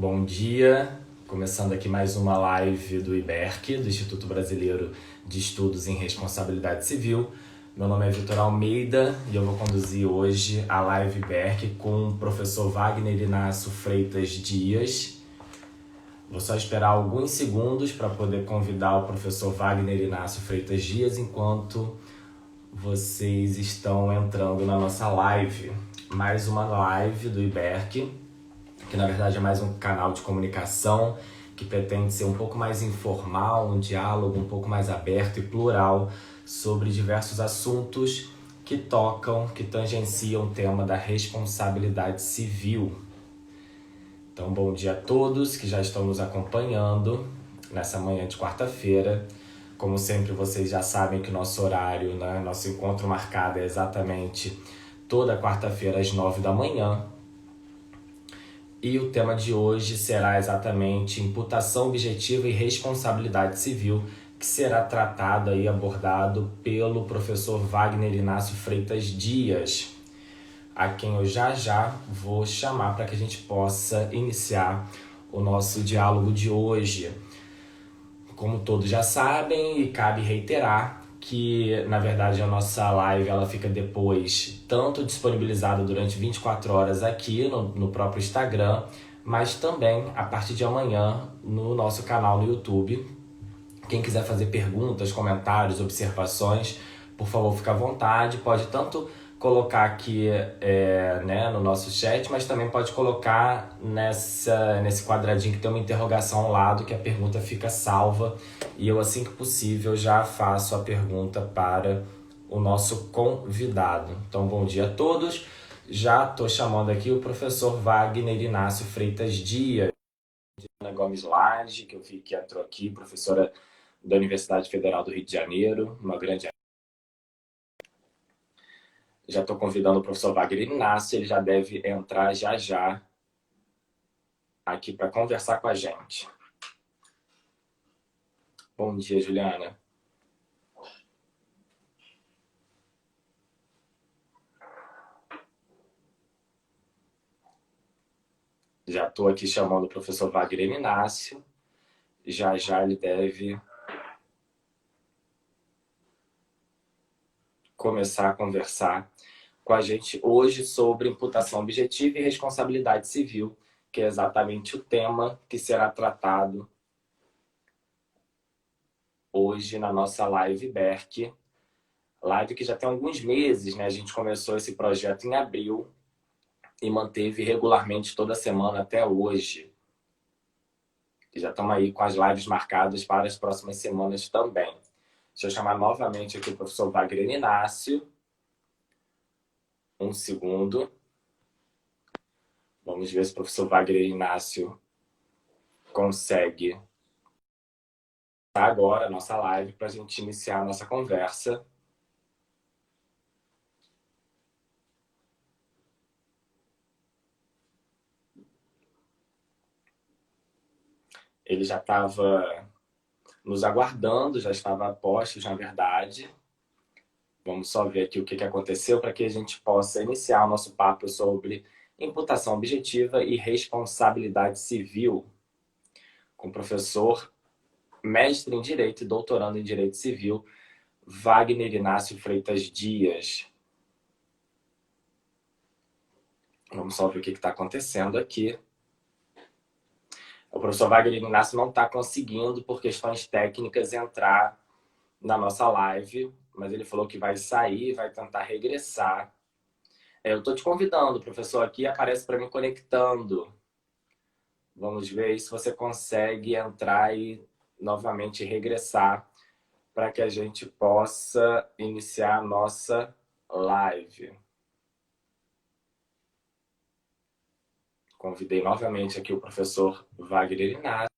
Bom dia, começando aqui mais uma live do IBERC, do Instituto Brasileiro de Estudos em Responsabilidade Civil. Meu nome é Vitor Almeida e eu vou conduzir hoje a live IBERC com o professor Wagner Inácio Freitas Dias. Vou só esperar alguns segundos para poder convidar o professor Wagner Inácio Freitas Dias enquanto vocês estão entrando na nossa live. Mais uma live do IBERC, que na verdade é mais um canal de comunicação que pretende ser um pouco mais informal, um diálogo um pouco mais aberto e plural sobre diversos assuntos que tocam, que tangenciam o tema da responsabilidade civil. Então, bom dia a todos que já estão nos acompanhando nessa manhã de quarta-feira. Como sempre, vocês já sabem que nosso horário, nosso encontro marcado é exatamente toda quarta-feira às 9 da manhã. E o tema de hoje será exatamente imputação objetiva e responsabilidade civil, que será tratado e abordado pelo professor Wagner Inácio Freitas Dias, a quem eu já vou chamar para que a gente possa iniciar o nosso diálogo de hoje. Como todos já sabem, e cabe reiterar que, na verdade, a nossa live ela fica depois tanto disponibilizada durante 24 horas aqui no próprio Instagram, mas também a partir de amanhã no nosso canal no YouTube. Quem quiser fazer perguntas, comentários, observações, por favor, fique à vontade. Pode tanto colocar aqui no nosso chat, mas também pode colocar nesse quadradinho que tem uma interrogação ao lado, que a pergunta fica salva. E eu, assim que possível, já faço a pergunta para o nosso convidado. Então, bom dia a todos. Já estou chamando aqui o professor Wagner Inácio Freitas Dias, Ana Gomes Lage, que eu vi que entrou aqui, professora da Universidade Federal do Rio de Janeiro, uma grande. Já estou convidando o professor Wagner Inácio, ele já deve entrar já aqui para conversar com a gente. Bom dia, Juliana. Já estou aqui chamando o professor Wagner Inácio, já ele deve começar a conversar com a gente hoje sobre imputação objetiva e responsabilidade civil, que é exatamente o tema que será tratado hoje na nossa live IBERC. Live que já tem alguns meses, né? A gente começou esse projeto em abril e manteve regularmente toda semana até hoje. E já estamos aí com as lives marcadas para as próximas semanas também. Deixa eu chamar novamente aqui o professor Wagner Inácio. Um segundo. Vamos ver se o professor Wagner Inácio consegue agora a nossa live para a gente iniciar a nossa conversa. Ele já estava nos aguardando, já estava a postos, na verdade. Vamos só ver aqui o que aconteceu para que a gente possa iniciar o nosso papo sobre imputação objetiva e responsabilidade civil com o professor mestre em Direito e doutorando em Direito Civil, Wagner Inácio Freitas Dias. Vamos só ver o que está acontecendo aqui. O professor Wagner Inácio não está conseguindo, por questões técnicas, entrar na nossa live, mas ele falou que vai sair, vai tentar regressar. Eu estou te convidando, professor, aqui aparece para mim conectando. Vamos ver se você consegue entrar e novamente regressar para que a gente possa iniciar a nossa live. Convidei novamente aqui o professor Wagner Inácio.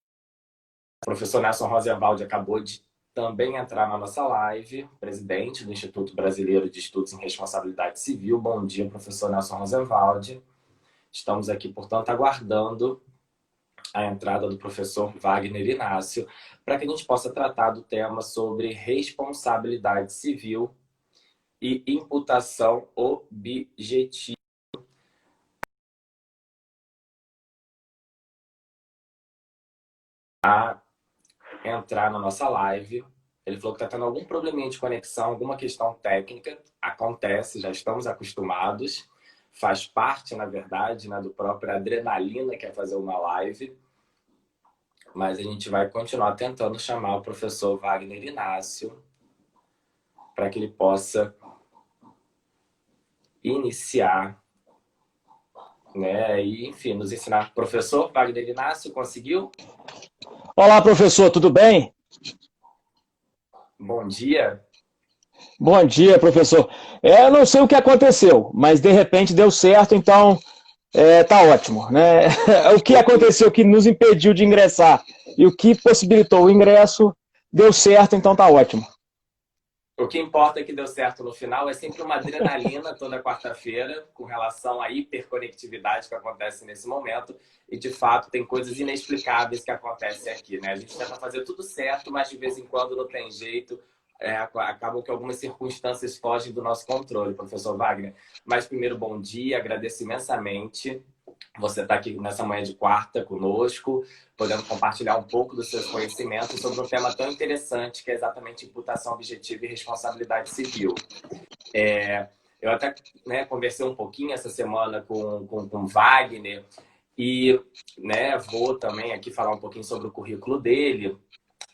O professor Nelson Rosenwald acabou de também entrar na nossa live, presidente do Instituto Brasileiro de Estudos em Responsabilidade Civil. Bom dia, professor Nelson Rosenwald. Estamos aqui, portanto, aguardando a entrada do professor Wagner Inácio para que a gente possa tratar do tema sobre responsabilidade civil e imputação objetiva. entrar na nossa live. Ele falou que está tendo algum probleminha de conexão, alguma questão técnica. Acontece, já estamos acostumados. Faz parte, na verdade, né, do próprio adrenalina que é fazer uma live. Mas a gente vai continuar tentando chamar o professor Wagner Inácio para que ele possa iniciar, né, e, enfim, nos ensinar. Professor Wagner Inácio, conseguiu? Olá, professor, tudo bem? Bom dia. Bom dia, professor. Eu não sei o que aconteceu, mas de repente deu certo, então tá ótimo, né? O que O que, aconteceu que nos impediu de ingressar e o que possibilitou o ingresso deu certo, então tá ótimo. o que importa é que deu certo no final. É sempre uma adrenalina toda quarta-feira com relação à hiperconectividade que acontece nesse momento. E, de fato, tem coisas inexplicáveis que acontecem aqui, né? A gente tenta fazer tudo certo, mas de vez em quando não tem jeito. Acabam que algumas circunstâncias fogem do nosso controle, professor Wagner. Mas, primeiro, bom dia, agradeço imensamente você estar aqui nessa manhã de quarta conosco, podendo compartilhar um pouco dos seus conhecimentos sobre um tema tão interessante que é exatamente imputação objetiva e responsabilidade civil. Eu até, né, conversei um pouquinho essa semana com Wagner e, né, vou também aqui falar um pouquinho sobre o currículo dele.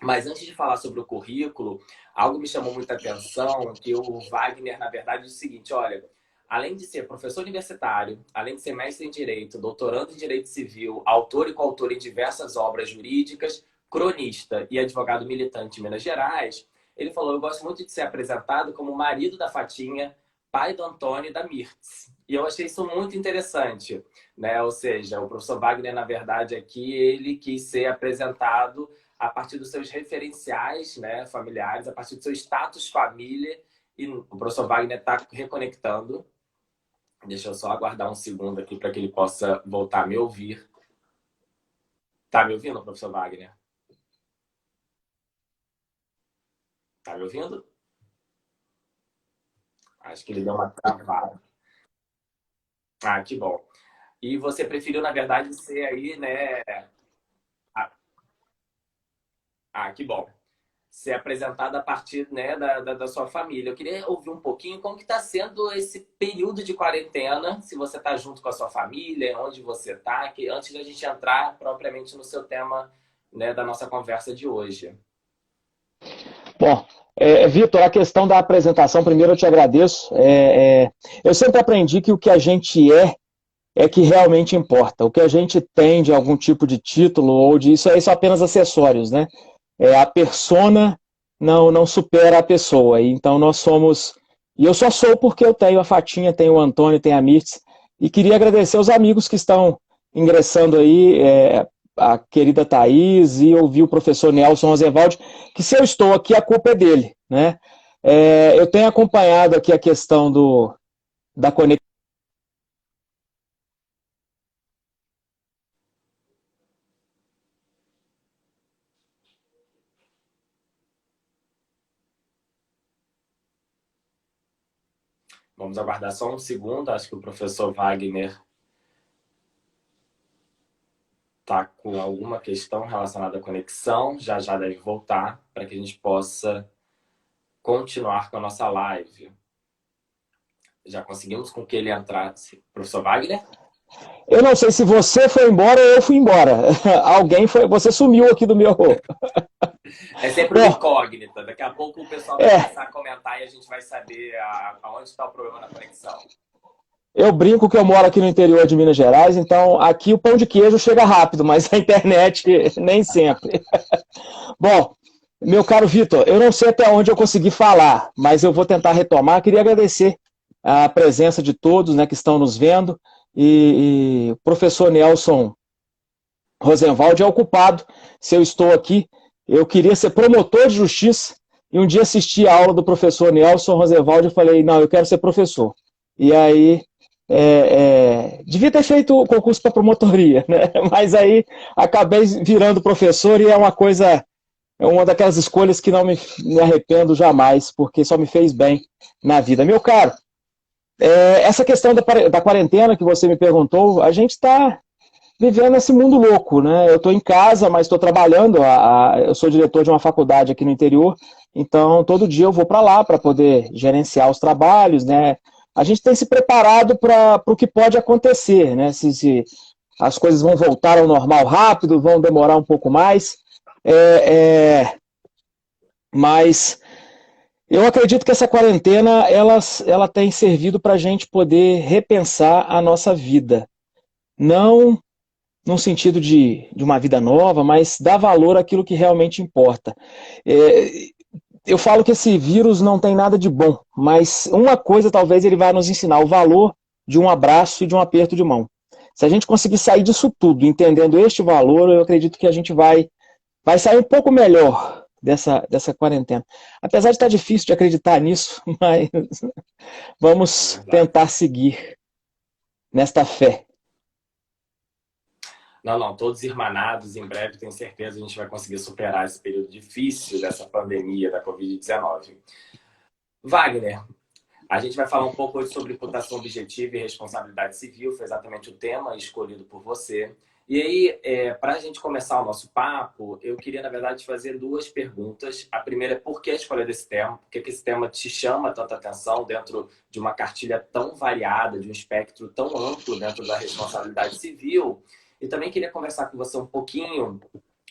Mas antes de falar sobre o currículo, algo me chamou muita atenção, que o Wagner, na verdade, é o seguinte: olha, além de ser professor universitário, além de ser mestre em Direito, doutorando em Direito Civil, autor e coautor em diversas obras jurídicas, cronista e advogado militante em Minas Gerais, ele falou: eu gosto muito de ser apresentado como marido da Fatinha, pai do Antônio e da Mirtz. E eu achei isso muito interessante, né? Ou seja, o professor Wagner, na verdade, aqui, ele quis ser apresentado a partir dos seus referenciais, né, familiares, a partir do seu status família. E o professor Wagner está reconectando. Deixa eu só aguardar um segundo aqui para que ele possa voltar a me ouvir. Tá me ouvindo, professor Wagner? Tá me ouvindo? Acho que ele deu uma travada. Ah, que bom. E você preferiu, na verdade, ser aí, né? Ah, que bom. Ser apresentado a partir, né, da sua família. Eu queria ouvir um pouquinho como que está sendo esse período de quarentena, se você está junto com a sua família, onde você está, antes da gente entrar propriamente no seu tema, né, da nossa conversa de hoje. Bom, Vitor, a questão da apresentação, primeiro eu te agradeço. Eu sempre aprendi que o que a gente é que realmente importa. O que a gente tem de algum tipo de título ou de isso aí são apenas acessórios, né? A persona não supera a pessoa. Então nós somos. E eu só sou porque eu tenho a Fatinha, tenho o Antônio, tenho a Mirtz. E queria agradecer aos amigos que estão ingressando aí, a querida Thaís e ouvir o professor Nelson Rosenwald, que se eu estou aqui, a culpa é dele, né? Eu tenho acompanhado aqui a questão da conexão. Vamos aguardar só um segundo. Acho que o professor Wagner está com alguma questão relacionada à conexão. Já já deve voltar para que a gente possa continuar com a nossa live. Já conseguimos com que ele entrasse. Professor Wagner? Eu não sei se você foi embora ou eu fui embora. Alguém foi. Você sumiu aqui do meu. É sempre uma Bom, incógnita. Daqui a pouco o pessoal vai é. começar a comentar e a gente vai saber aonde está o problema na conexão. Eu brinco que eu moro aqui no interior de Minas Gerais, então aqui o pão de queijo chega rápido, mas a internet nem sempre. Bom, meu caro Vitor, eu não sei até onde eu consegui falar, mas eu vou tentar retomar. Queria agradecer a presença de todos, né, que estão nos vendo e o professor Nelson Rosenwald é o culpado. Se eu estou aqui, eu queria ser promotor de justiça e um dia assisti a aula do professor Nelson Rosenwald e falei, não, eu quero ser professor. E aí devia ter feito o concurso para promotoria, né? Mas aí acabei virando professor e é uma daquelas escolhas que não me arrependo jamais, porque só me fez bem na vida. Meu caro, essa questão da quarentena que você me perguntou, a gente está vivendo esse mundo louco, né? Eu estou em casa, mas estou trabalhando. Eu sou diretor de uma faculdade aqui no interior, então todo dia eu vou para lá para poder gerenciar os trabalhos, né? A gente tem se preparado para o que pode acontecer, né? Se as coisas vão voltar ao normal rápido, vão demorar um pouco mais. Mas eu acredito que essa quarentena ela tem servido para a gente poder repensar a nossa vida. Não num sentido de uma vida nova, mas dar valor àquilo que realmente importa. Eu falo que esse vírus não tem nada de bom, mas uma coisa talvez ele vai nos ensinar: o valor de um abraço e de um aperto de mão. Se a gente conseguir sair disso tudo, entendendo este valor, eu acredito que a gente vai sair um pouco melhor dessa quarentena. Apesar de estar difícil de acreditar nisso, mas vamos tentar seguir nesta fé. Não, todos irmanados, em breve tenho certeza a gente vai conseguir superar esse período difícil dessa pandemia da Covid-19. Wagner, a gente vai falar um pouco hoje sobre imputação objetiva e responsabilidade civil, foi exatamente o tema escolhido por você. E aí, para a gente começar o nosso papo, eu queria, na verdade, te fazer duas perguntas. A primeira é por que a escolha desse tema? Por que esse tema te chama tanta atenção dentro de uma cartilha tão variada, de um espectro tão amplo dentro da responsabilidade civil? E também queria conversar com você um pouquinho,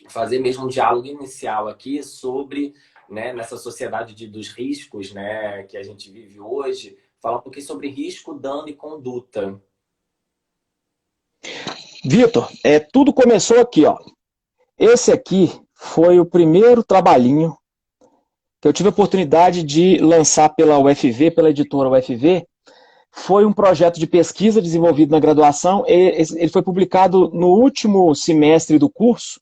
fazer mesmo um diálogo inicial aqui sobre, né, nessa sociedade dos riscos, né, que a gente vive hoje, falar um pouquinho sobre risco, dano e conduta. Vitor, tudo começou aqui, ó. Esse aqui foi o primeiro trabalhinho que eu tive a oportunidade de lançar pela UFV, pela editora UFV. Foi um projeto de pesquisa desenvolvido na graduação. Ele foi publicado no último semestre do curso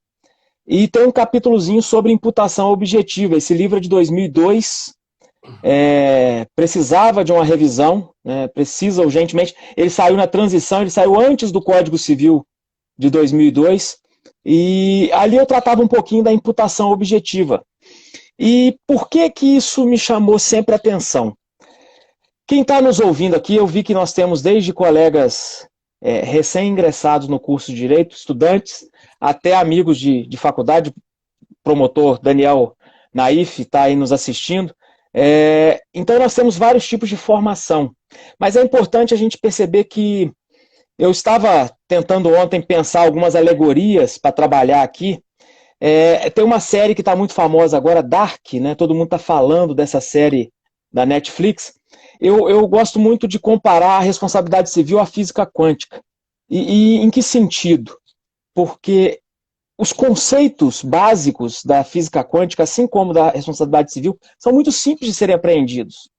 e tem um capítulozinho sobre imputação objetiva. Esse livro é de 2002, precisava de uma revisão, né, precisa urgentemente. Ele saiu na transição, ele saiu antes do Código Civil de 2002, e ali eu tratava um pouquinho da imputação objetiva. E por que isso me chamou sempre a atenção? Quem está nos ouvindo aqui, eu vi que nós temos desde colegas recém-ingressados no curso de Direito, estudantes, até amigos de faculdade. O promotor Daniel Naif está aí nos assistindo. Então nós temos vários tipos de formação. Mas é importante a gente perceber que eu estava tentando ontem pensar algumas alegorias para trabalhar aqui. Tem uma série que está muito famosa agora, Dark, né? Todo mundo está falando dessa série da Netflix. Eu gosto muito de comparar a responsabilidade civil à física quântica. E em que sentido? Porque os conceitos básicos da física quântica, assim como da responsabilidade civil, são muito simples de serem apreendidos.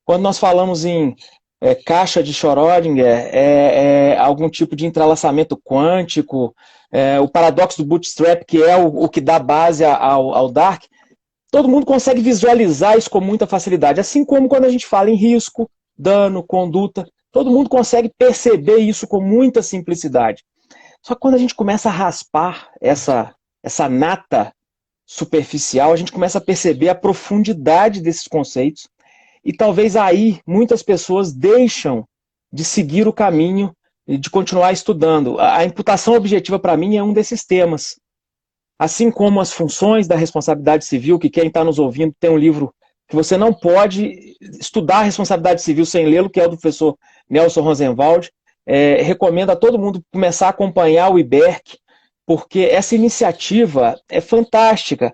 Quando nós falamos em caixa de Schrödinger, algum tipo de entrelaçamento quântico, o paradoxo do bootstrap, que é o que dá base ao Dark, todo mundo consegue visualizar isso com muita facilidade. Assim como quando a gente fala em risco, dano, conduta, todo mundo consegue perceber isso com muita simplicidade. Só que quando a gente começa a raspar essa nata superficial, a gente começa a perceber a profundidade desses conceitos, e talvez aí muitas pessoas deixam de seguir o caminho e de continuar estudando. A imputação objetiva, para mim, é um desses temas. Assim como as funções da responsabilidade civil, que quem está nos ouvindo tem um livro que você não pode estudar a responsabilidade civil sem lê-lo, que é o do professor Nelson Rosenwald. Recomendo a todo mundo começar a acompanhar o IBERC, porque essa iniciativa é fantástica.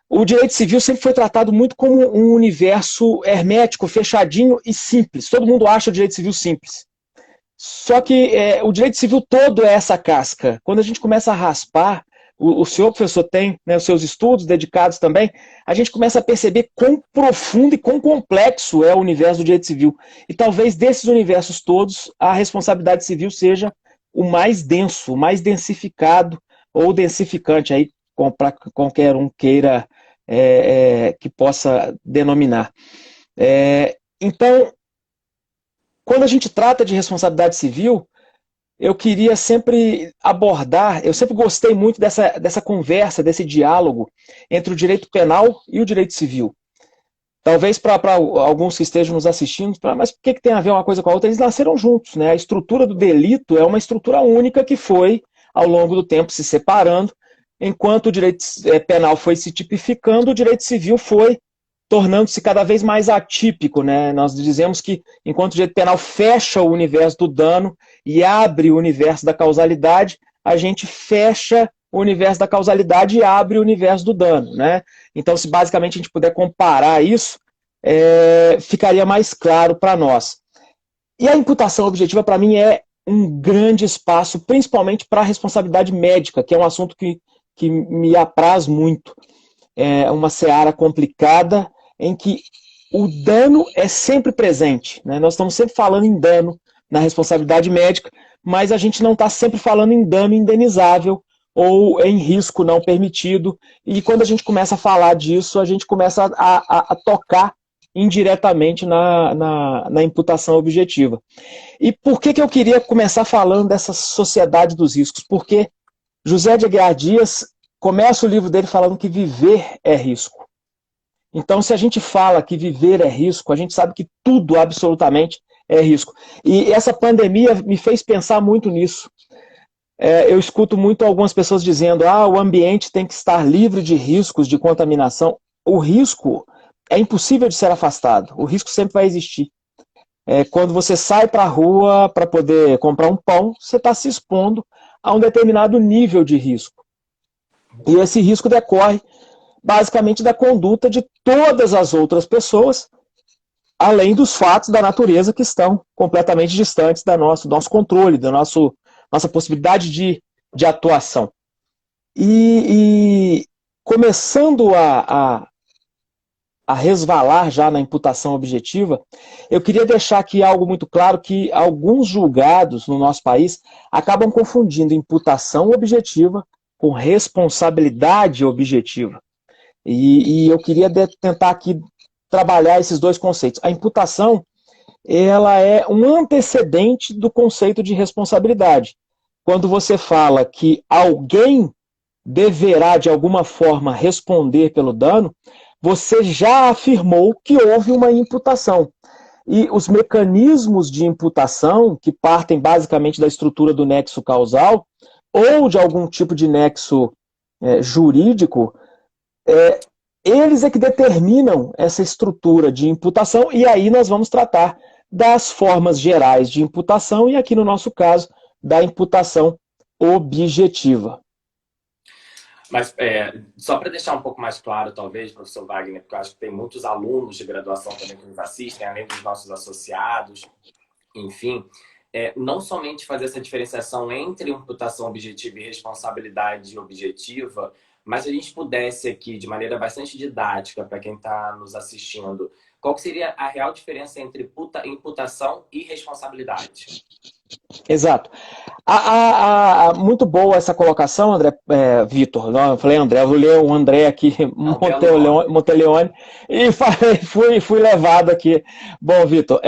O direito civil sempre foi tratado muito como um universo hermético, fechadinho e simples. Todo mundo acha o direito civil simples. Só que o direito civil todo é essa casca. Quando a gente começa a raspar, o senhor professor tem, né, os seus estudos dedicados também, a gente começa a perceber quão profundo e quão complexo é o universo do direito civil. E talvez desses universos todos, a responsabilidade civil seja o mais denso, o mais densificado ou densificante, aí para qualquer um queira que possa denominar. Então, quando a gente trata de responsabilidade civil, eu queria sempre abordar, eu sempre gostei muito dessa conversa, desse diálogo entre o direito penal e o direito civil. Talvez para alguns que estejam nos assistindo, mas por que tem a ver uma coisa com a outra? Eles nasceram juntos, né? A estrutura do delito é uma estrutura única que foi ao longo do tempo se separando. Enquanto o direito penal foi se tipificando, o direito civil foi tornando-se cada vez mais atípico, né? Nós dizemos que enquanto o direito penal fecha o universo do dano e abre o universo da causalidade, a gente fecha o universo da causalidade e abre o universo do dano, né? Então, se basicamente a gente puder comparar isso, ficaria mais claro para nós. E a imputação objetiva, para mim, é um grande espaço, principalmente para a responsabilidade médica, que é um assunto que me apraz muito. É uma seara complicada em que o dano é sempre presente, né? Nós estamos sempre falando em dano na responsabilidade médica, mas a gente não está sempre falando em dano indenizável ou em risco não permitido. E quando a gente começa a falar disso, a gente começa a tocar indiretamente na imputação objetiva. E por que eu queria começar falando dessa sociedade dos riscos? Porque José de Aguiar Dias começa o livro dele falando que viver é risco. Então, se a gente fala que viver é risco, a gente sabe que tudo, absolutamente, é risco. E essa pandemia me fez pensar muito nisso. Eu escuto muito algumas pessoas dizendo: o ambiente tem que estar livre de riscos de contaminação. O risco é impossível de ser afastado. O risco sempre vai existir. Quando você sai para a rua para poder comprar um pão, você está se expondo a um determinado nível de risco. E esse risco decorre basicamente da conduta de todas as outras pessoas, além dos fatos da natureza que estão completamente distantes do nosso controle, da nossa possibilidade de atuação. E começando a resvalar já na imputação objetiva, eu queria deixar aqui algo muito claro, que alguns julgados no nosso país acabam confundindo imputação objetiva com responsabilidade objetiva. E eu queria tentar aqui trabalhar esses dois conceitos. A imputação, ela é um antecedente do conceito de responsabilidade. Quando você fala que alguém deverá, de alguma forma, responder pelo dano, você já afirmou que houve uma imputação. E os mecanismos de imputação, que partem basicamente da estrutura do nexo causal, ou de algum tipo de nexo jurídico, eles é que determinam essa estrutura de imputação, e aí nós vamos tratar das formas gerais de imputação, e aqui no nosso caso, da imputação objetiva. Mas só para deixar um pouco mais claro, talvez, professor Wagner, porque eu acho que tem muitos alunos de graduação também que nos assistem, além dos nossos associados, enfim, não somente fazer essa diferenciação entre imputação objetiva e responsabilidade objetiva, mas se a gente pudesse aqui, de maneira bastante didática, para quem está nos assistindo, qual seria a real diferença entre imputação e responsabilidade? Exato. Muito boa essa colocação, André, Vitor. Eu falei André, eu vou ler o André aqui, Monteleone, e fui levado aqui. Bom, Vitor,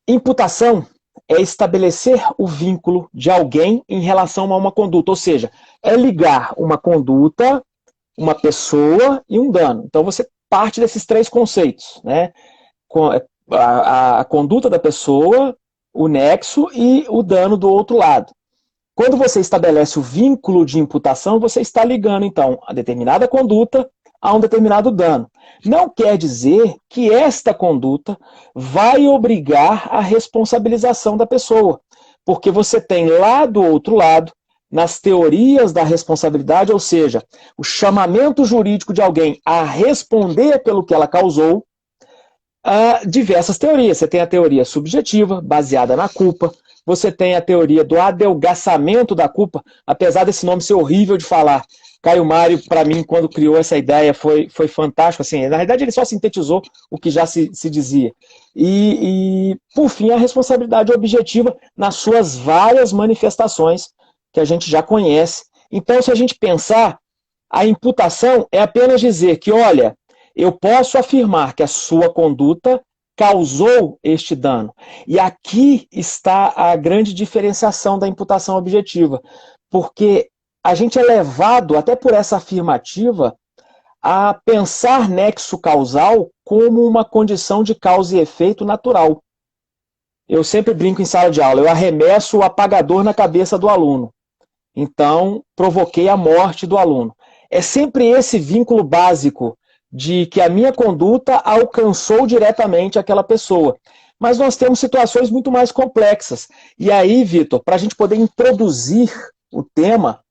imputação é estabelecer o vínculo de alguém em relação a uma conduta, ou seja, é ligar uma conduta, uma pessoa e um dano. Então você parte desses três conceitos, né? A conduta da pessoa, o nexo e o dano do outro lado. Quando você estabelece o vínculo de imputação, você está ligando, então, a determinada conduta a um determinado dano. Não quer dizer que esta conduta vai obrigar a responsabilização da pessoa, porque você tem lá do outro lado, nas teorias da responsabilidade, ou seja, o chamamento jurídico de alguém a responder pelo que ela causou, diversas teorias. Você tem a teoria subjetiva, baseada na culpa. Você tem a teoria do adelgaçamento da culpa, apesar desse nome ser horrível de falar. Caio Mário, para mim, quando criou essa ideia, foi fantástico. Assim, na realidade, ele só sintetizou o que já se dizia. E, por fim, a responsabilidade objetiva nas suas várias manifestações que a gente já conhece. Então, se a gente pensar, a imputação é apenas dizer que, olha, eu posso afirmar que a sua conduta causou este dano. E aqui está a grande diferenciação da imputação objetiva, porque a gente é levado, até por essa afirmativa, a pensar nexo causal como uma condição de causa e efeito natural. eu sempre brinco em sala de aula, eu arremesso o apagador na cabeça do aluno. Então, provoquei a morte do aluno. É sempre esse vínculo básico de que a minha conduta alcançou diretamente aquela pessoa. Mas nós temos situações muito mais complexas. E aí, Vitor, para a gente poder introduzir o tema,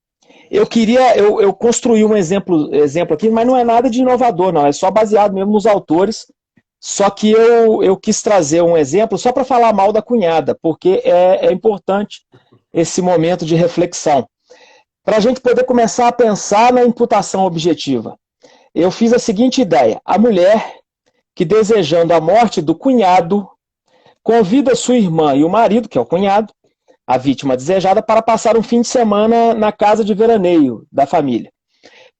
eu construí um exemplo aqui, mas não é nada de inovador, não. É só baseado mesmo nos autores. Só que eu quis trazer um exemplo só para falar mal da cunhada, porque é importante esse momento de reflexão. Para a gente poder começar a pensar na imputação objetiva. Eu fiz a seguinte ideia: a mulher que, desejando a morte do cunhado, convida sua irmã e o marido, que é o cunhado, a vítima desejada, para passar um fim de semana na casa de veraneio da família.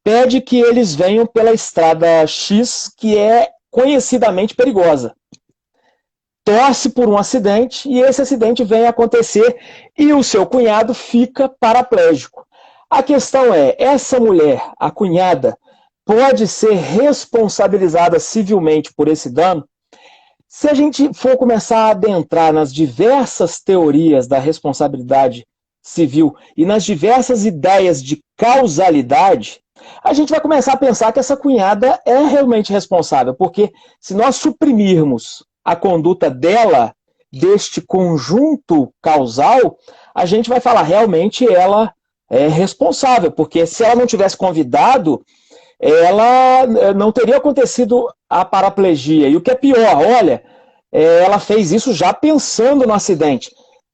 Pede que eles venham pela estrada X, que é conhecidamente perigosa. Torce por um acidente e esse acidente vem a acontecer e o seu cunhado fica paraplégico. A questão é, essa mulher, a cunhada, pode ser responsabilizada civilmente por esse dano? Se a gente for começar a adentrar nas diversas teorias da responsabilidade civil e nas diversas ideias de causalidade, a gente vai começar a pensar que essa cunhada é realmente responsável, porque se nós suprimirmos a conduta dela, deste conjunto causal, a gente vai falar realmente ela é responsável, porque se ela não tivesse convidado, ela não teria acontecido a paraplegia. E o que é pior, olha, ela fez isso já pensando no acidente.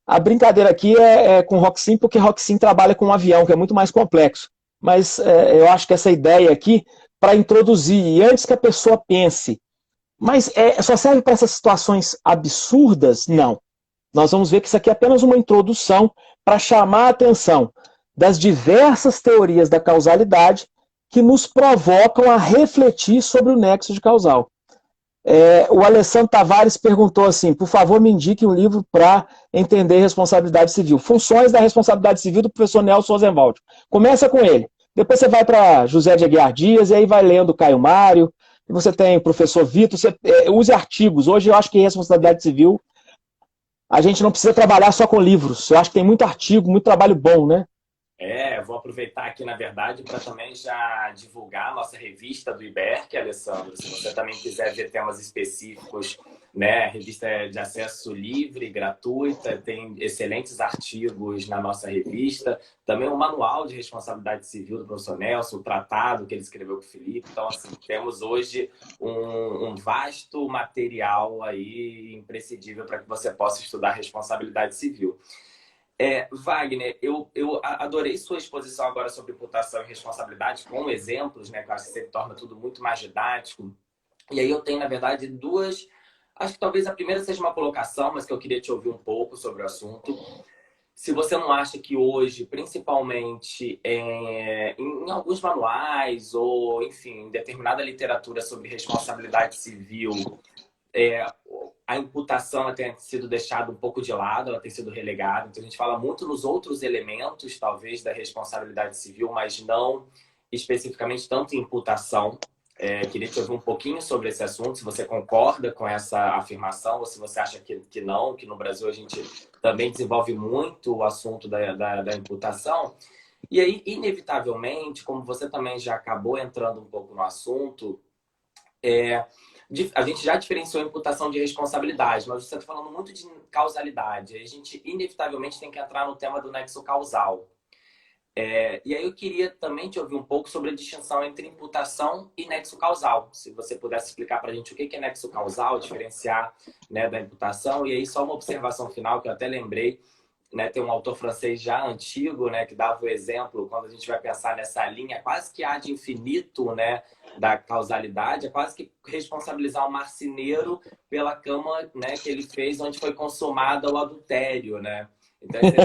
A brincadeira aqui é com Roxin, porque Roxin trabalha com um avião, que é muito mais complexo. Mas eu acho que essa ideia aqui, para introduzir, e antes que a pessoa pense, mas só serve para essas situações absurdas? Não. Nós vamos ver que isso aqui é apenas uma introdução para chamar a atenção das diversas teorias da causalidade que nos provocam a refletir sobre o nexo de causal. O Alessandro Tavares perguntou assim, por favor me indique um livro para entender responsabilidade civil. Funções da responsabilidade civil do professor Nelson Rosenwald. Começa com ele. Depois você vai para José de Aguiar Dias, e aí vai lendo Caio Mário, e você tem o professor Vitor, você use artigos. Hoje eu acho que responsabilidade civil, a gente não precisa trabalhar só com livros. Eu acho que tem muito artigo, muito trabalho bom, né? Vou aproveitar aqui, na verdade, para também já divulgar a nossa revista do IBERC, Alessandro. Se você também quiser ver temas específicos, né? A revista é de acesso livre, gratuita, tem excelentes artigos na nossa revista. Também um manual de responsabilidade civil do professor Nelson, o tratado que ele escreveu com o Felipe. Então, assim, temos hoje um vasto material aí imprescindível para que você possa estudar responsabilidade civil. Wagner, eu adorei sua exposição agora sobre imputação e responsabilidade com exemplos, né? Que eu acho que você torna tudo muito mais didático. E aí eu tenho, na verdade, duas... Acho que talvez a primeira seja uma colocação, mas que eu queria te ouvir um pouco sobre o assunto. Se você não acha que hoje, principalmente em alguns manuais ou, enfim, em determinada literatura sobre responsabilidade civil, a imputação tem sido deixada um pouco de lado, ela tem sido relegada. Então, a gente fala muito nos outros elementos, talvez, da responsabilidade civil, mas não especificamente tanto em imputação. Queria te ouvir um pouquinho sobre esse assunto, se você concorda com essa afirmação ou se você acha que não, que no Brasil a gente também desenvolve muito o assunto da imputação. E aí, inevitavelmente, como você também já acabou entrando um pouco no assunto, a gente já diferenciou a imputação de responsabilidade, mas você está falando muito de causalidade. A gente, inevitavelmente, tem que entrar no tema do nexo causal. E aí eu queria também te ouvir um pouco sobre a distinção entre imputação e nexo causal. Se você pudesse explicar para a gente o que é nexo causal, diferenciar, né, da imputação. E aí só uma observação final que eu até lembrei, né, tem um autor francês já antigo, né, que dava o exemplo, quando a gente vai pensar nessa linha quase que ad infinito, né, da causalidade, é quase que responsabilizar o marceneiro pela cama, né, que ele fez onde foi consumado o adultério, né? Então esse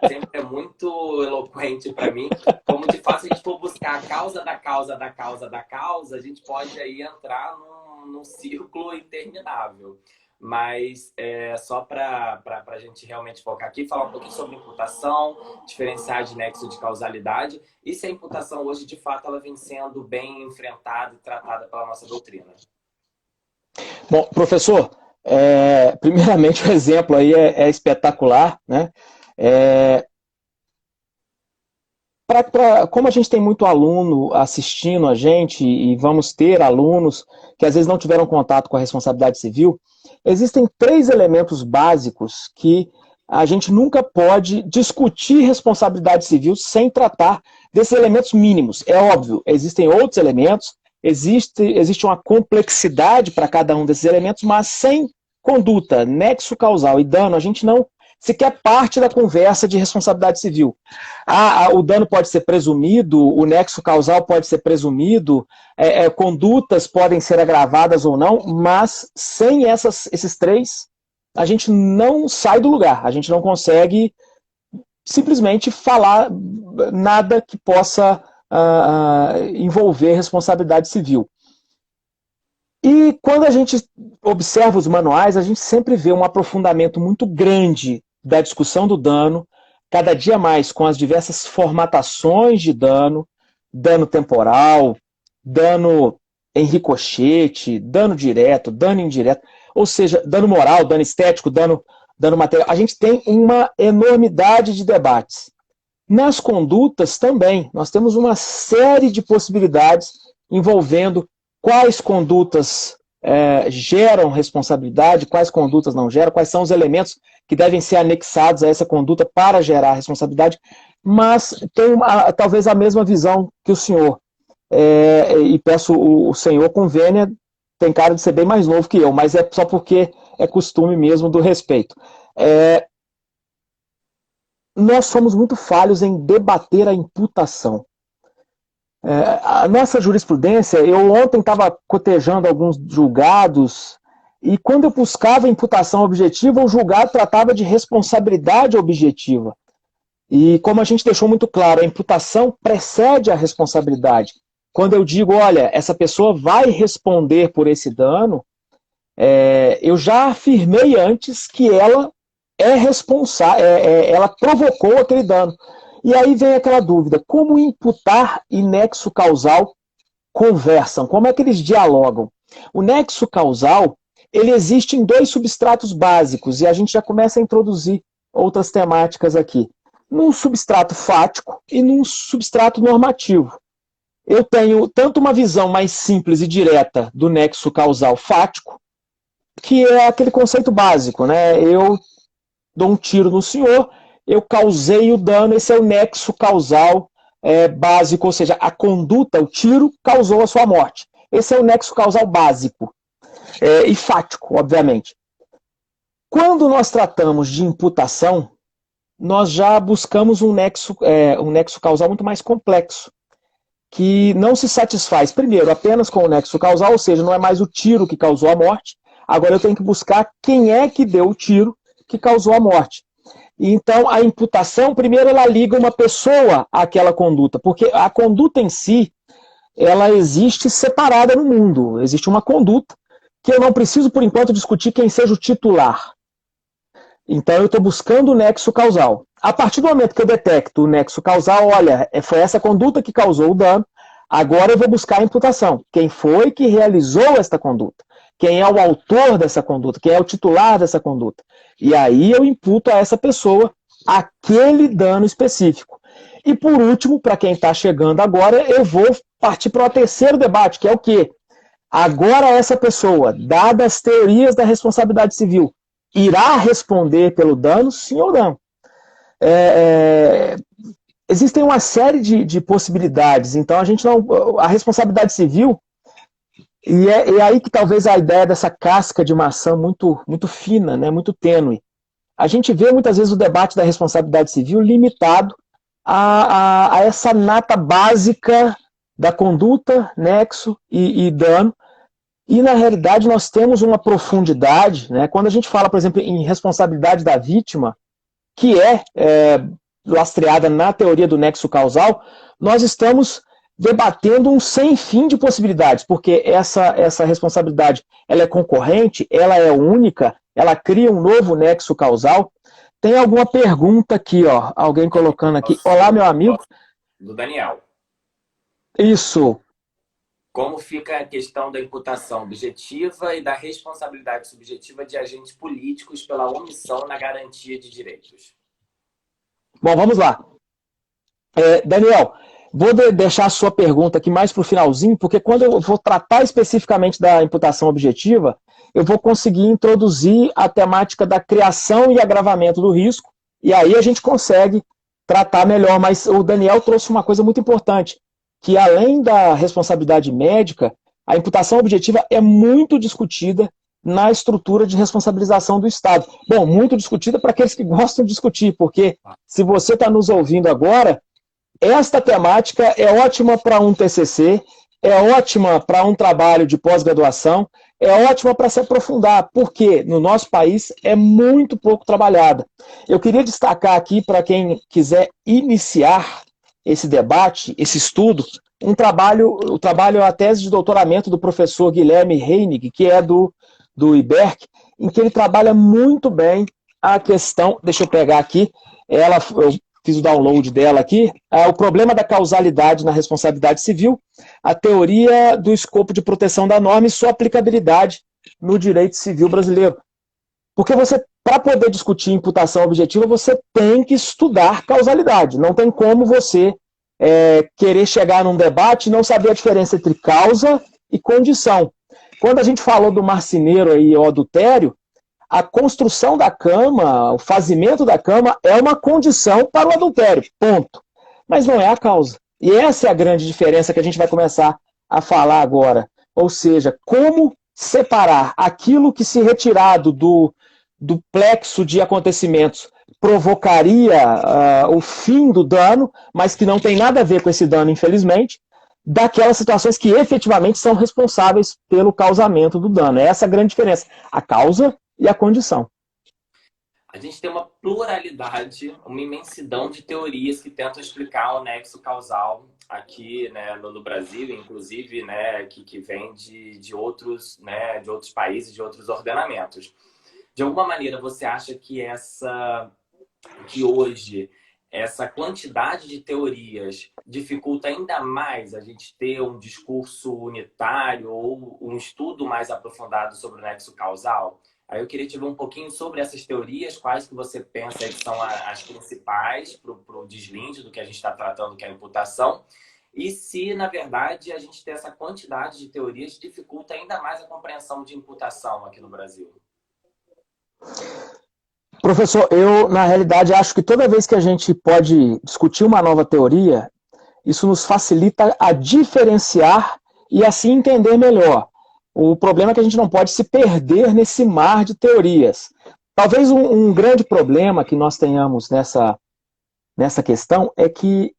exemplo é muito eloquente para mim, como de fato se a gente for buscar a causa da causa da causa da causa, a gente pode aí entrar num círculo interminável. Mas só para a gente realmente focar aqui, falar um pouquinho sobre imputação, diferenciar de nexo de causalidade e se a imputação hoje, de fato, ela vem sendo bem enfrentada e tratada pela nossa doutrina. Bom, professor, Primeiramente, o exemplo aí é espetacular, né? É, como a gente tem muito aluno assistindo a gente, e vamos ter alunos que às vezes não tiveram contato com a responsabilidade civil, existem três elementos básicos que a gente nunca pode discutir responsabilidade civil sem tratar desses elementos mínimos. É óbvio, existem outros elementos, existe uma complexidade para cada um desses elementos, mas sem conduta, nexo causal e dano, a gente não sequer parte da conversa de responsabilidade civil. O dano pode ser presumido, o nexo causal pode ser presumido, condutas podem ser agravadas ou não, mas sem esses três, a gente não sai do lugar, a gente não consegue simplesmente falar nada que possa envolver responsabilidade civil. E quando a gente observa os manuais, a gente sempre vê um aprofundamento muito grande da discussão do dano, cada dia mais com as diversas formatações de dano, dano temporal, dano em ricochete, dano direto, dano indireto, ou seja, dano moral, dano estético, dano material. A gente tem uma enormidade de debates. Nas condutas também, nós temos uma série de possibilidades envolvendo quais condutas geram responsabilidade, quais condutas não geram, quais são os elementos que devem ser anexados a essa conduta para gerar responsabilidade, mas tem talvez a mesma visão que o senhor. E peço o senhor com vênia, tem cara de ser bem mais novo que eu, mas é só porque é costume mesmo do respeito. Nós somos muito falhos em debater a imputação. A nossa jurisprudência, eu ontem estava cotejando alguns julgados, e quando eu buscava imputação objetiva, o julgado tratava de responsabilidade objetiva. E como a gente deixou muito claro, a imputação precede a responsabilidade. Quando eu digo, olha, essa pessoa vai responder por esse dano, eu já afirmei antes que ela é responsável, ela provocou aquele dano. E aí vem aquela dúvida, como imputar e nexo causal conversam? Como é que eles dialogam? O nexo causal, ele existe em dois substratos básicos, e a gente já começa a introduzir outras temáticas aqui. Num substrato fático e num substrato normativo. Eu tenho tanto uma visão mais simples e direta do nexo causal fático, que é aquele conceito básico, né? Eu dou um tiro no senhor, eu causei o dano, esse é o nexo causal básico, ou seja, a conduta, o tiro, causou a sua morte. Esse é o nexo causal básico e fático, obviamente. Quando nós tratamos de imputação, nós já buscamos um nexo causal muito mais complexo, que não se satisfaz, primeiro, apenas com o nexo causal, ou seja, não é mais o tiro que causou a morte, agora eu tenho que buscar quem é que deu o tiro que causou a morte. E então, a imputação, primeiro, ela liga uma pessoa àquela conduta, porque a conduta em si, ela existe separada no mundo. Existe uma conduta que eu não preciso, por enquanto, discutir quem seja o titular. Então, eu estou buscando o nexo causal. A partir do momento que eu detecto o nexo causal, olha, foi essa conduta que causou o dano, agora eu vou buscar a imputação. Quem foi que realizou esta conduta? Quem é o autor dessa conduta? Quem é o titular dessa conduta? E aí eu imputo a essa pessoa aquele dano específico. E por último, para quem está chegando agora, eu vou partir para o terceiro debate, que é o quê? Agora essa pessoa, dadas as teorias da responsabilidade civil, irá responder pelo dano, sim ou não? Existem uma série de possibilidades, então a gente não. A responsabilidade civil, e é aí que talvez a ideia dessa casca de maçã muito, muito fina, né, muito tênue. A gente vê muitas vezes o debate da responsabilidade civil limitado a essa nata básica da conduta, nexo e dano. E, na realidade, nós temos uma profundidade, né? Quando a gente fala, por exemplo, em responsabilidade da vítima, que lastreada na teoria do nexo causal, nós estamos debatendo um sem fim de possibilidades, porque essa responsabilidade ela é concorrente, ela é única, ela cria um novo nexo causal. Tem alguma pergunta aqui, ó? Alguém colocando aqui. Olá, meu amigo. Do Daniel. Isso. Como fica a questão da imputação objetiva e da responsabilidade subjetiva de agentes políticos pela omissão na garantia de direitos? Bom, vamos lá. Daniel, vou deixar a sua pergunta aqui mais para o finalzinho, porque quando eu vou tratar especificamente da imputação objetiva, eu vou conseguir introduzir a temática da criação e agravamento do risco, e aí a gente consegue tratar melhor. Mas o Daniel trouxe uma coisa muito importante, que além da responsabilidade médica, a imputação objetiva é muito discutida na estrutura de responsabilização do Estado. Bom, muito discutida para aqueles que gostam de discutir, porque se você está nos ouvindo agora, esta temática é ótima para um TCC, é ótima para um trabalho de pós-graduação, é ótima para se aprofundar, porque no nosso país é muito pouco trabalhada. Eu queria destacar aqui, para quem quiser iniciar esse debate, esse estudo, o trabalho, a tese de doutoramento do professor Guilherme Heinig, que é do IBERC, em que ele trabalha muito bem a questão, deixa eu pegar aqui, eu fiz o download dela aqui, o problema da causalidade na responsabilidade civil, a teoria do escopo de proteção da norma e sua aplicabilidade no direito civil brasileiro. Porque para poder discutir imputação objetiva, você tem que estudar causalidade. Não tem como você querer chegar num debate e não saber a diferença entre causa e condição. Quando a gente falou do marceneiro aí, o adultério, a construção da cama, o fazimento da cama é uma condição para o adultério, ponto. Mas não é a causa. E essa é a grande diferença que a gente vai começar a falar agora. Ou seja, como separar aquilo que, se retirado do plexo de acontecimentos, provocaria o fim do dano, mas que não tem nada a ver com esse dano, infelizmente, daquelas situações que efetivamente são responsáveis pelo causamento do dano. Essa é a grande diferença. A causa e a condição. A gente tem uma pluralidade, uma imensidão de teorias que tentam explicar o nexo causal aqui, né, no Brasil, inclusive, né, que vem de outros, né, de outros países, de outros ordenamentos. De alguma maneira, você acha que hoje essa quantidade de teorias dificulta ainda mais a gente ter um discurso unitário ou um estudo mais aprofundado sobre o nexo causal? Aí eu queria te ver um pouquinho sobre essas teorias, quais que você pensa que são as principais para o deslinde do que a gente está tratando, que é a imputação, e se, na verdade, a gente ter essa quantidade de teorias dificulta ainda mais a compreensão de imputação aqui no Brasil. Professor, eu, na realidade, acho que toda vez que a gente pode discutir uma nova teoria, isso nos facilita a diferenciar e assim entender melhor. O problema é que a gente não pode se perder nesse mar de teorias. Talvez um grande problema que nós tenhamos nessa questão é que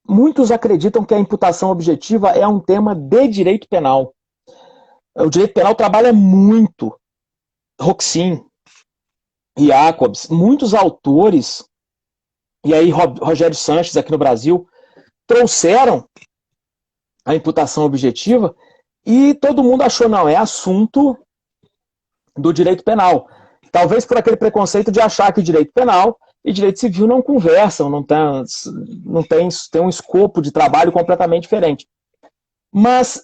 muitos acreditam que a imputação objetiva é um tema de direito penal. O direito penal trabalha muito. Roxin, Jacobs, muitos autores, e aí Rogério Sanches aqui no Brasil, trouxeram a imputação objetiva e todo mundo achou, não, é assunto do direito penal. Talvez por aquele preconceito de achar que direito penal e direito civil não conversam, tem um escopo de trabalho completamente diferente. Mas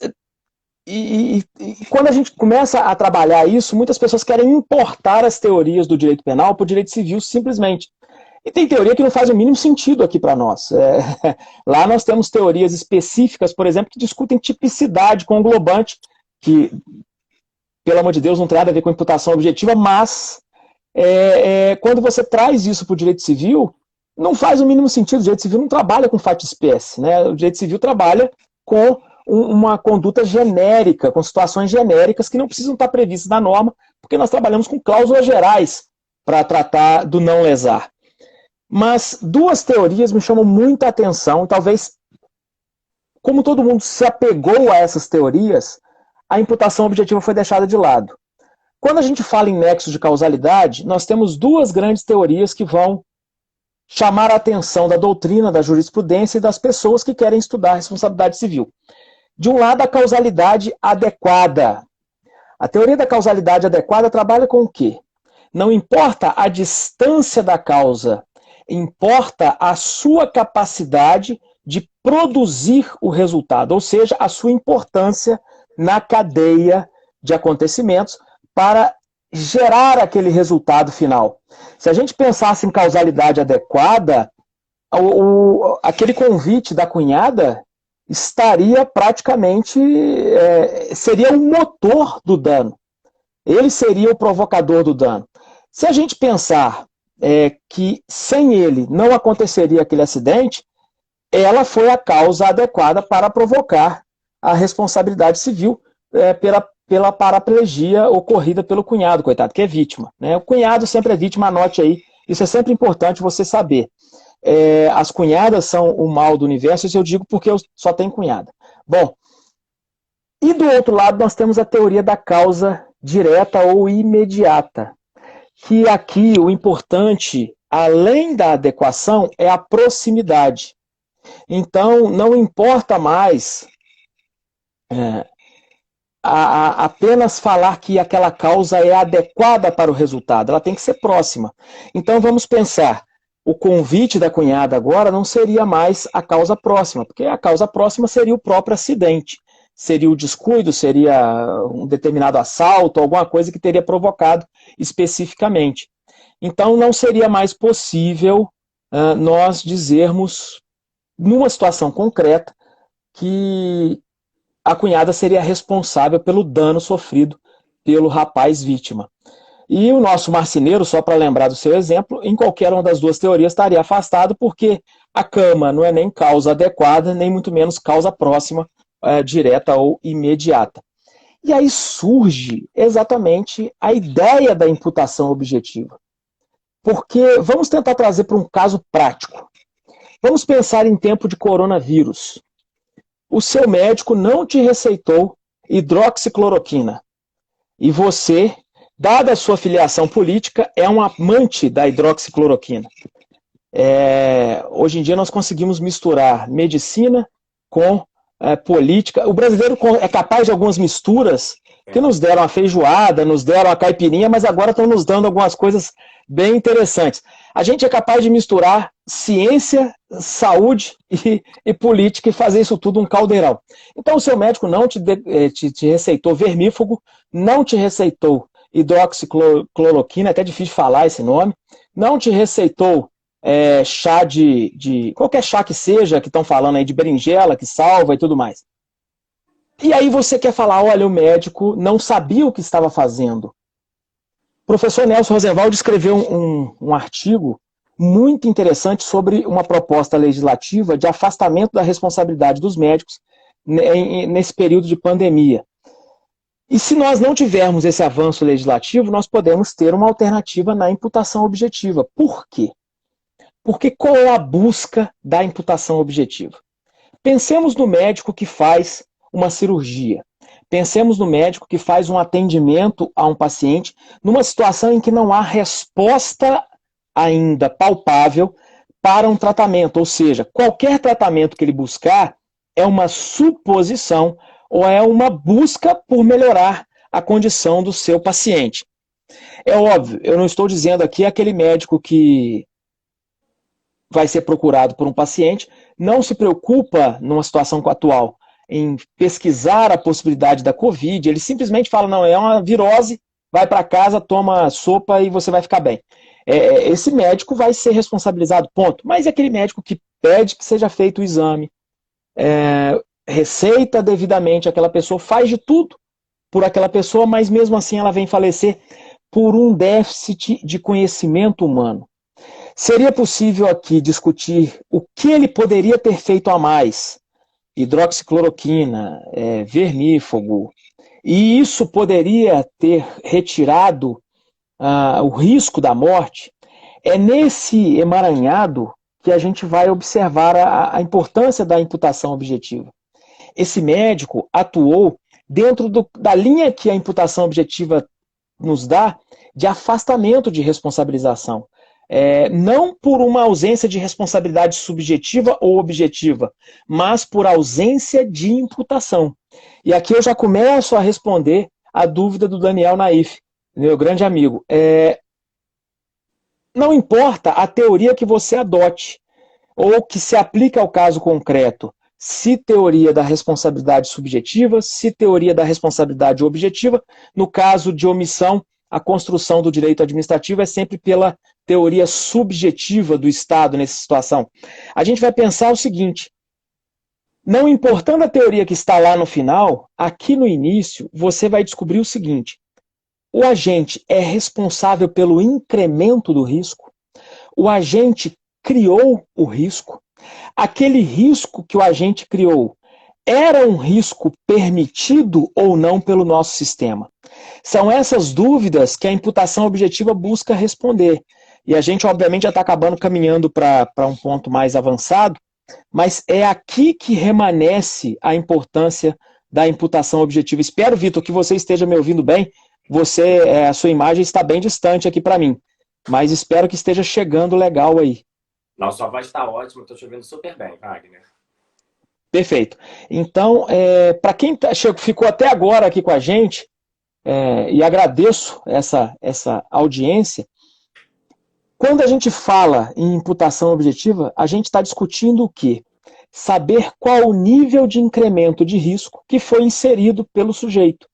quando a gente começa a trabalhar isso, muitas pessoas querem importar as teorias do direito penal para o direito civil simplesmente. E tem teoria que não faz o mínimo sentido aqui para nós. Lá nós temos teorias específicas, por exemplo, que discutem tipicidade conglobante, que, pelo amor de Deus, não tem nada a ver com imputação objetiva, mas quando você traz isso para o direito civil, não faz o mínimo sentido. O direito civil não trabalha com fato-espécie, né? O direito civil trabalha com uma conduta genérica, com situações genéricas que não precisam estar previstas na norma, porque nós trabalhamos com cláusulas gerais para tratar do não lesar. Mas duas teorias me chamam muita atenção, e talvez, como todo mundo se apegou a essas teorias, a imputação objetiva foi deixada de lado. Quando a gente fala em nexo de causalidade, nós temos duas grandes teorias que vão chamar a atenção da doutrina, da jurisprudência e das pessoas que querem estudar a responsabilidade civil. De um lado, a causalidade adequada. A teoria da causalidade adequada trabalha com o quê? Não importa a distância da causa, importa a sua capacidade de produzir o resultado, ou seja, a sua importância na cadeia de acontecimentos para gerar aquele resultado final. Se a gente pensasse em causalidade adequada, aquele convite da cunhada estaria praticamente, seria o motor do dano. Ele seria o provocador do dano. Se a gente pensar que sem ele não aconteceria aquele acidente, ela foi a causa adequada para provocar a responsabilidade civil pela paraplegia ocorrida pelo cunhado, coitado, que é vítima, né? O cunhado sempre é vítima, anote aí, isso é sempre importante você saber. As cunhadas são o mal do universo, isso eu digo porque eu só tenho cunhada. Bom, e do outro lado nós temos a teoria da causa direta ou imediata, que aqui o importante, além da adequação, é a proximidade. Então, não importa mais apenas falar que aquela causa é adequada para o resultado, ela tem que ser próxima. Então, vamos pensar, o convite da cunhada agora não seria mais a causa próxima, porque a causa próxima seria o próprio acidente, seria o descuido, seria um determinado assalto, alguma coisa que teria provocado especificamente. Então, não seria mais possível nós dizermos, numa situação concreta, que a cunhada seria responsável pelo dano sofrido pelo rapaz vítima. E o nosso marceneiro, só para lembrar do seu exemplo, em qualquer uma das duas teorias estaria afastado, porque a cama não é nem causa adequada, nem muito menos causa próxima, direta ou imediata. E aí surge exatamente a ideia da imputação objetiva. Porque vamos tentar trazer para um caso prático. Vamos pensar em tempo de coronavírus. O seu médico não te receitou hidroxicloroquina. E você, dada a sua filiação política, é um amante da hidroxicloroquina. Hoje em dia nós conseguimos misturar medicina com política. O brasileiro é capaz de algumas misturas que nos deram a feijoada, nos deram a caipirinha, mas agora estão nos dando algumas coisas bem interessantes. A gente é capaz de misturar ciência, saúde e política e fazer isso tudo um caldeirão. Então o seu médico não te receitou vermífugo, não te receitou hidroxicloroquina, é até difícil de falar esse nome, não te receitou chá de qualquer chá que seja, que estão falando aí de berinjela, que salva e tudo mais. E aí você quer falar, olha, o médico não sabia o que estava fazendo. O professor Nelson Rosenwald escreveu um artigo muito interessante sobre uma proposta legislativa de afastamento da responsabilidade dos médicos nesse período de pandemia. E se nós não tivermos esse avanço legislativo, nós podemos ter uma alternativa na imputação objetiva. Por quê? Porque qual é a busca da imputação objetiva? Pensemos no médico que faz uma cirurgia. Pensemos no médico que faz um atendimento a um paciente numa situação em que não há resposta ainda palpável para um tratamento. Ou seja, qualquer tratamento que ele buscar é uma suposição ou é uma busca por melhorar a condição do seu paciente. É óbvio, eu não estou dizendo aqui aquele médico que vai ser procurado por um paciente, não se preocupa, numa situação atual, em pesquisar a possibilidade da Covid, ele simplesmente fala, não, é uma virose, vai para casa, toma sopa e você vai ficar bem. Esse médico vai ser responsabilizado, ponto. Mas é aquele médico que pede que seja feito o exame, receita devidamente aquela pessoa, faz de tudo por aquela pessoa, mas mesmo assim ela vem falecer por um déficit de conhecimento humano. Seria possível aqui discutir o que ele poderia ter feito a mais? Hidroxicloroquina, vermífugo, e isso poderia ter retirado o risco da morte. É nesse emaranhado que a gente vai observar a importância da imputação objetiva. Esse médico atuou dentro da linha que a imputação objetiva nos dá de afastamento de responsabilização. Não por uma ausência de responsabilidade subjetiva ou objetiva, mas por ausência de imputação. E aqui eu já começo a responder a dúvida do Daniel Naif, meu grande amigo. Não importa a teoria que você adote, ou que se aplica ao caso concreto, se teoria da responsabilidade subjetiva, se teoria da responsabilidade objetiva. No caso de omissão, a construção do direito administrativo é sempre pela teoria subjetiva do Estado nessa situação. A gente vai pensar o seguinte: não importando a teoria que está lá no final, aqui no início você vai descobrir o seguinte: o agente é responsável pelo incremento do risco, o agente criou o risco, aquele risco que o agente criou era um risco permitido ou não pelo nosso sistema? São essas dúvidas que a imputação objetiva busca responder. E a gente, obviamente, já está acabando caminhando para um ponto mais avançado, mas é aqui que remanesce a importância da imputação objetiva. Espero, Vitor, que você esteja me ouvindo bem. A sua imagem está bem distante aqui para mim, mas espero que esteja chegando legal aí. Não, sua voz está ótima, estou te ouvindo super bem, Wagner. Perfeito. Então, para quem ficou até agora aqui com a gente, e agradeço essa audiência, quando a gente fala em imputação objetiva, a gente está discutindo o quê? Saber qual o nível de incremento de risco que foi inserido pelo sujeito.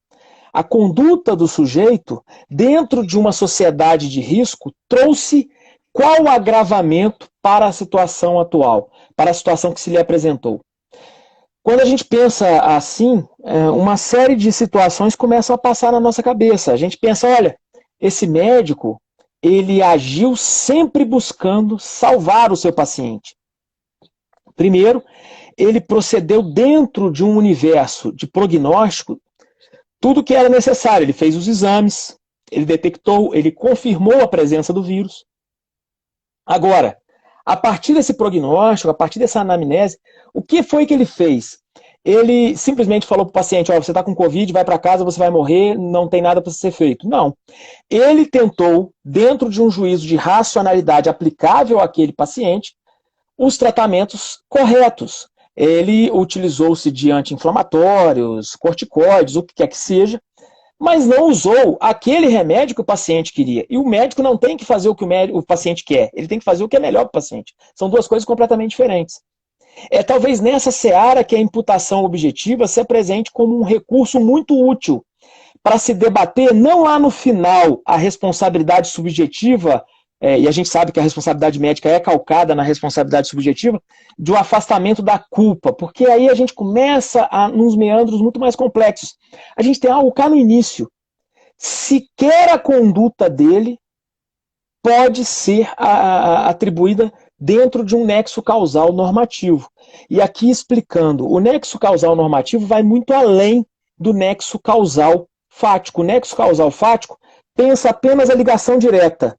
A conduta do sujeito, dentro de uma sociedade de risco, trouxe qual agravamento para a situação atual, para a situação que se lhe apresentou. Quando a gente pensa assim, uma série de situações começam a passar na nossa cabeça. A gente pensa, olha, esse médico, ele agiu sempre buscando salvar o seu paciente. Primeiro, ele procedeu dentro de um universo de prognóstico tudo o que era necessário. Ele fez os exames, ele detectou, ele confirmou a presença do vírus. Agora, a partir desse prognóstico, a partir dessa anamnese, o que foi que ele fez? Ele simplesmente falou para o paciente, ó, você está com Covid, vai para casa, você vai morrer, não tem nada para ser feito. Não. Ele tentou, dentro de um juízo de racionalidade aplicável àquele paciente, os tratamentos corretos. Ele utilizou-se de anti-inflamatórios, corticoides, o que quer que seja, mas não usou aquele remédio que o paciente queria. E o médico não tem que fazer o que o paciente quer, ele tem que fazer o que é melhor para o paciente. São duas coisas completamente diferentes. É talvez nessa seara que a imputação objetiva se apresente como um recurso muito útil para se debater, não lá no final, a responsabilidade subjetiva, e a gente sabe que a responsabilidade médica é calcada na responsabilidade subjetiva, de um afastamento da culpa, porque aí a gente começa nos meandros muito mais complexos. A gente tem algo cá no início. Sequer a conduta dele pode ser atribuída dentro de um nexo causal normativo. E aqui explicando, o nexo causal normativo vai muito além do nexo causal fático. O nexo causal fático pensa apenas a ligação direta.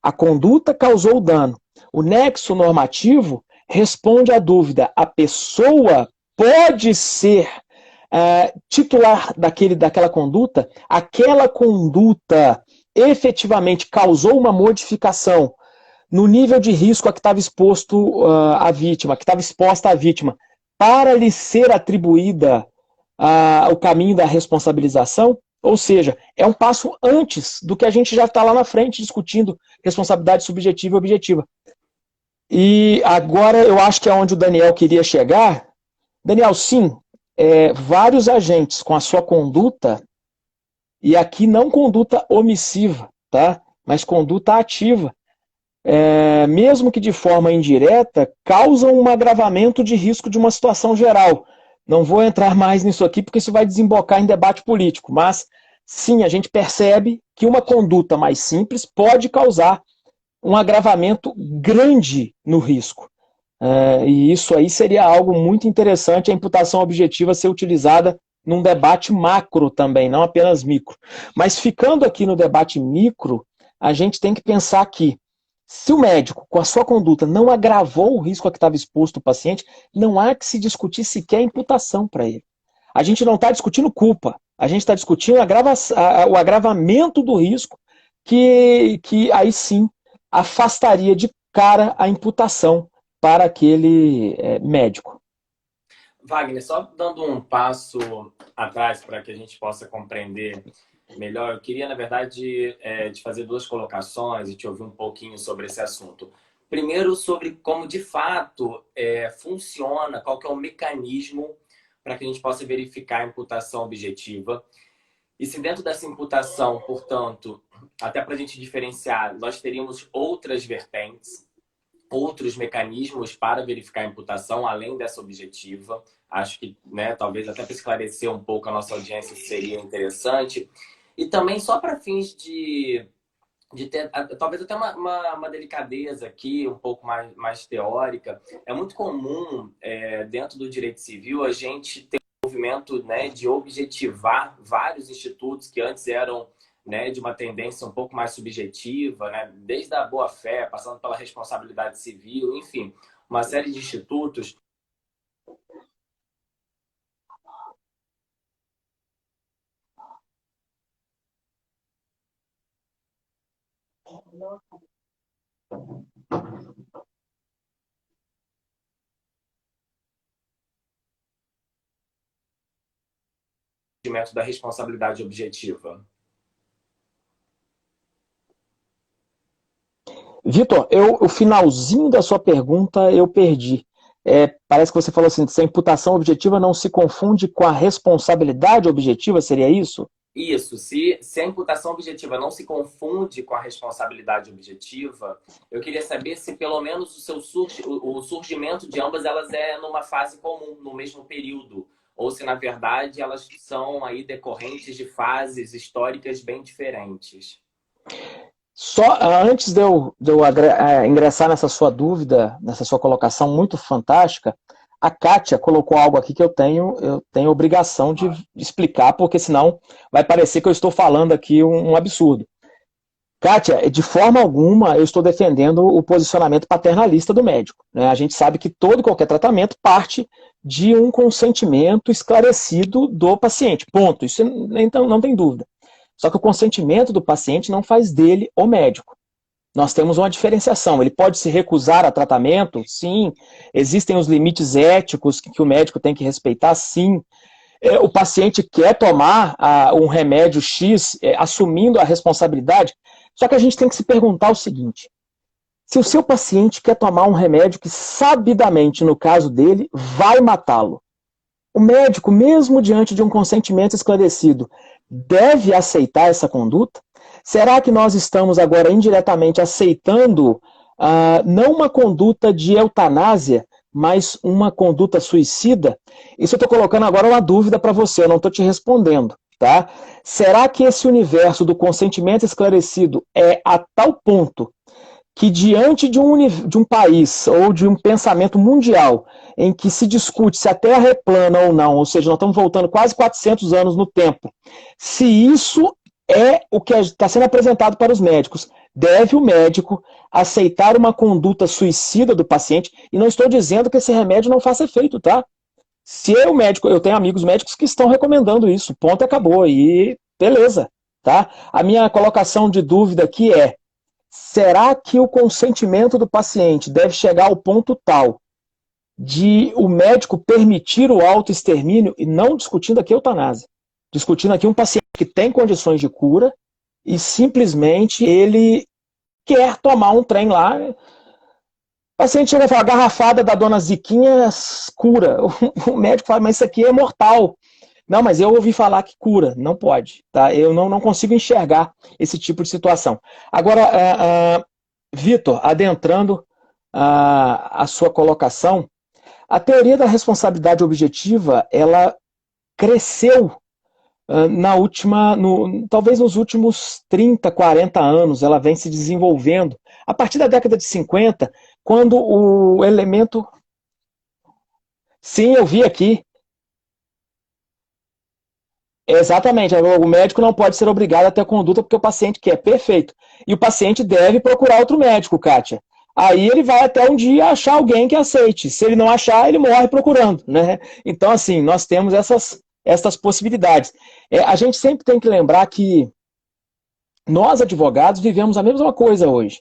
A conduta causou o dano. O nexo normativo responde à dúvida: a pessoa pode ser titular daquela conduta? Aquela conduta efetivamente causou uma modificação no nível de risco a que estava exposto a vítima, que estava exposta a vítima, para lhe ser atribuída o caminho da responsabilização? Ou seja, é um passo antes do que a gente já está lá na frente discutindo responsabilidade subjetiva e objetiva. E agora eu acho que é onde o Daniel queria chegar. Daniel, sim, vários agentes com a sua conduta, e aqui não conduta omissiva, tá? Mas conduta ativa, mesmo que de forma indireta, causam um agravamento de risco de uma situação geral. Não vou entrar mais nisso aqui, porque isso vai desembocar em debate político, mas sim, a gente percebe que uma conduta mais simples pode causar um agravamento grande no risco. E isso aí seria algo muito interessante, a imputação objetiva ser utilizada num debate macro também, não apenas micro. Mas ficando aqui no debate micro, a gente tem que pensar que, se o médico, com a sua conduta, não agravou o risco a que estava exposto o paciente, não há que se discutir sequer imputação para ele. A gente não está discutindo culpa, a gente está discutindo o agravamento do risco, que aí sim afastaria de cara a imputação para aquele médico. Wagner, só dando um passo atrás para que a gente possa compreender melhor, eu queria, na verdade, te fazer duas colocações e te ouvir um pouquinho sobre esse assunto. Primeiro, sobre como de fato funciona, qual que é o mecanismo para que a gente possa verificar a imputação objetiva. E se dentro dessa imputação, portanto, até para a gente diferenciar, nós teríamos outras vertentes, outros mecanismos para verificar a imputação, além dessa objetiva. Acho que, né, talvez até para esclarecer um pouco a nossa audiência seria interessante. E também só para fins de ter talvez até uma delicadeza aqui, um pouco mais teórica. É muito comum, dentro do direito civil, a gente ter um movimento, né, de objetivar vários institutos que antes eram, né, de uma tendência um pouco mais subjetiva, né, desde a boa-fé, passando pela responsabilidade civil, enfim, uma série de institutos. Da responsabilidade objetiva. Vitor, o finalzinho da sua pergunta eu perdi. Parece que você falou assim, se a imputação objetiva não se confunde com a responsabilidade objetiva, seria isso? Isso, se a imputação objetiva não se confunde com a responsabilidade objetiva, eu queria saber se pelo menos o surgimento de ambas elas é numa fase comum, no mesmo período, ou se na verdade elas são aí decorrentes de fases históricas bem diferentes. Só antes de eu ingressar nessa sua dúvida, nessa sua colocação muito fantástica, a Kátia colocou algo aqui que eu tenho obrigação de explicar, porque senão vai parecer que eu estou falando aqui um absurdo. Kátia, de forma alguma eu estou defendendo o posicionamento paternalista do médico, né? A gente sabe que todo e qualquer tratamento parte de um consentimento esclarecido do paciente, ponto. Isso então, não tem dúvida. Só que o consentimento do paciente não faz dele o médico. Nós temos uma diferenciação. Ele pode se recusar a tratamento? Sim. Existem os limites éticos que o médico tem que respeitar? Sim. O paciente quer tomar um remédio X, assumindo a responsabilidade. Só que a gente tem que se perguntar o seguinte: se o seu paciente quer tomar um remédio que sabidamente, no caso dele, vai matá-lo, o médico, mesmo diante de um consentimento esclarecido, deve aceitar essa conduta? Será que nós estamos agora indiretamente aceitando não uma conduta de eutanásia, mas uma conduta suicida? Isso eu estou colocando agora uma dúvida para você, eu não estou te respondendo. Tá? Será que esse universo do consentimento esclarecido é a tal ponto que diante de um país ou de um pensamento mundial em que se discute se a Terra é plana ou não, ou seja, nós estamos voltando quase 400 anos no tempo, se isso é o que está sendo apresentado para os médicos, deve o médico aceitar uma conduta suicida do paciente? E não estou dizendo que esse remédio não faça efeito, tá? Se eu médico, eu tenho amigos médicos que estão recomendando isso, ponto, acabou, e beleza, tá? A minha colocação de dúvida aqui é: será que o consentimento do paciente deve chegar ao ponto tal de o médico permitir o autoextermínio, e não discutindo aqui a eutanásia, discutindo aqui um paciente que tem condições de cura e simplesmente ele quer tomar um trem lá. O paciente chega e fala: a garrafada da dona Ziquinha cura. O médico fala: mas isso aqui é mortal. Não, mas eu ouvi falar que cura. Não pode. Tá? Eu não consigo enxergar esse tipo de situação. Agora, Vitor, adentrando a sua colocação, a teoria da responsabilidade objetiva, ela cresceu talvez nos últimos 30, 40 anos, ela vem se desenvolvendo. A partir da década de 50, quando o elemento... Sim, eu vi aqui. Exatamente, o médico não pode ser obrigado a ter conduta porque o paciente quer, perfeito. E o paciente deve procurar outro médico, Kátia. Aí ele vai até um dia achar alguém que aceite. Se ele não achar, ele morre procurando, né? Então, assim, nós temos essas possibilidades. A gente sempre tem que lembrar que nós, advogados, vivemos a mesma coisa hoje.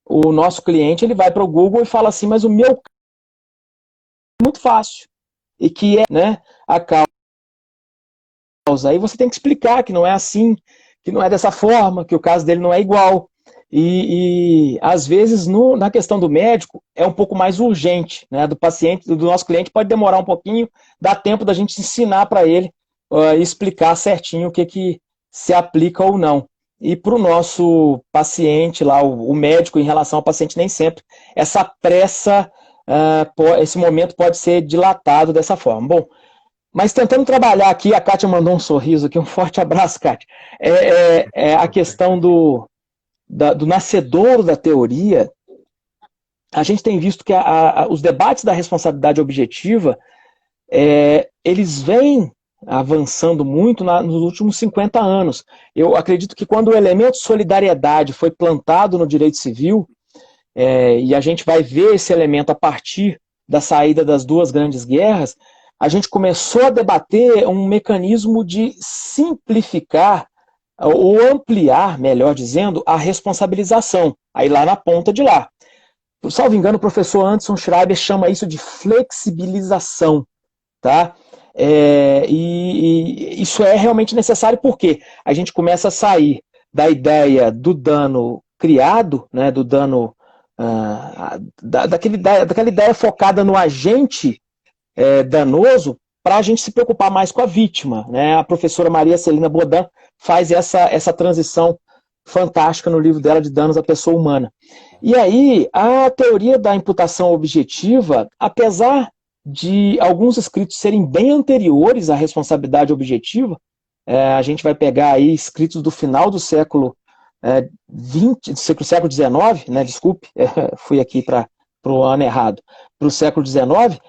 O nosso cliente, ele vai para o Google e fala assim: mas o meu é muito fácil. E que é, né, a causa. Aí você tem que explicar que não é assim, que não é dessa forma, que o caso dele não é igual. às vezes, na questão do médico, é um pouco mais urgente, né? Do paciente, do nosso cliente, pode demorar um pouquinho, dá tempo da gente ensinar para ele e explicar certinho o que se aplica ou não. E para o nosso paciente lá, o médico, em relação ao paciente, nem sempre essa pressa, esse momento pode ser dilatado dessa forma. Bom, mas tentando trabalhar aqui, a Kátia mandou um sorriso aqui, um forte abraço, Kátia. A questão do nascedouro da teoria, a gente tem visto que os debates da responsabilidade objetiva, eles vêm avançando muito nos últimos 50 anos. Eu acredito que quando o elemento de solidariedade foi plantado no direito civil, e a gente vai ver esse elemento a partir da saída das duas grandes guerras, a gente começou a debater um mecanismo de simplificar ou ampliar, melhor dizendo, a responsabilização, aí lá na ponta de lá. Salvo engano, o professor Anderson Schreiber chama isso de flexibilização, tá? E isso é realmente necessário porque a gente começa a sair da ideia do dano criado, né, do dano, daquela ideia focada no agente danoso, para a gente se preocupar mais com a vítima, né? A professora Maria Celina Bodan faz essa transição fantástica no livro dela de Danos à Pessoa Humana. E aí, a teoria da imputação objetiva, apesar de alguns escritos serem bem anteriores à responsabilidade objetiva, a gente vai pegar aí escritos do final do século século XIX, né, desculpe, fui aqui para o ano errado, para o século XIX,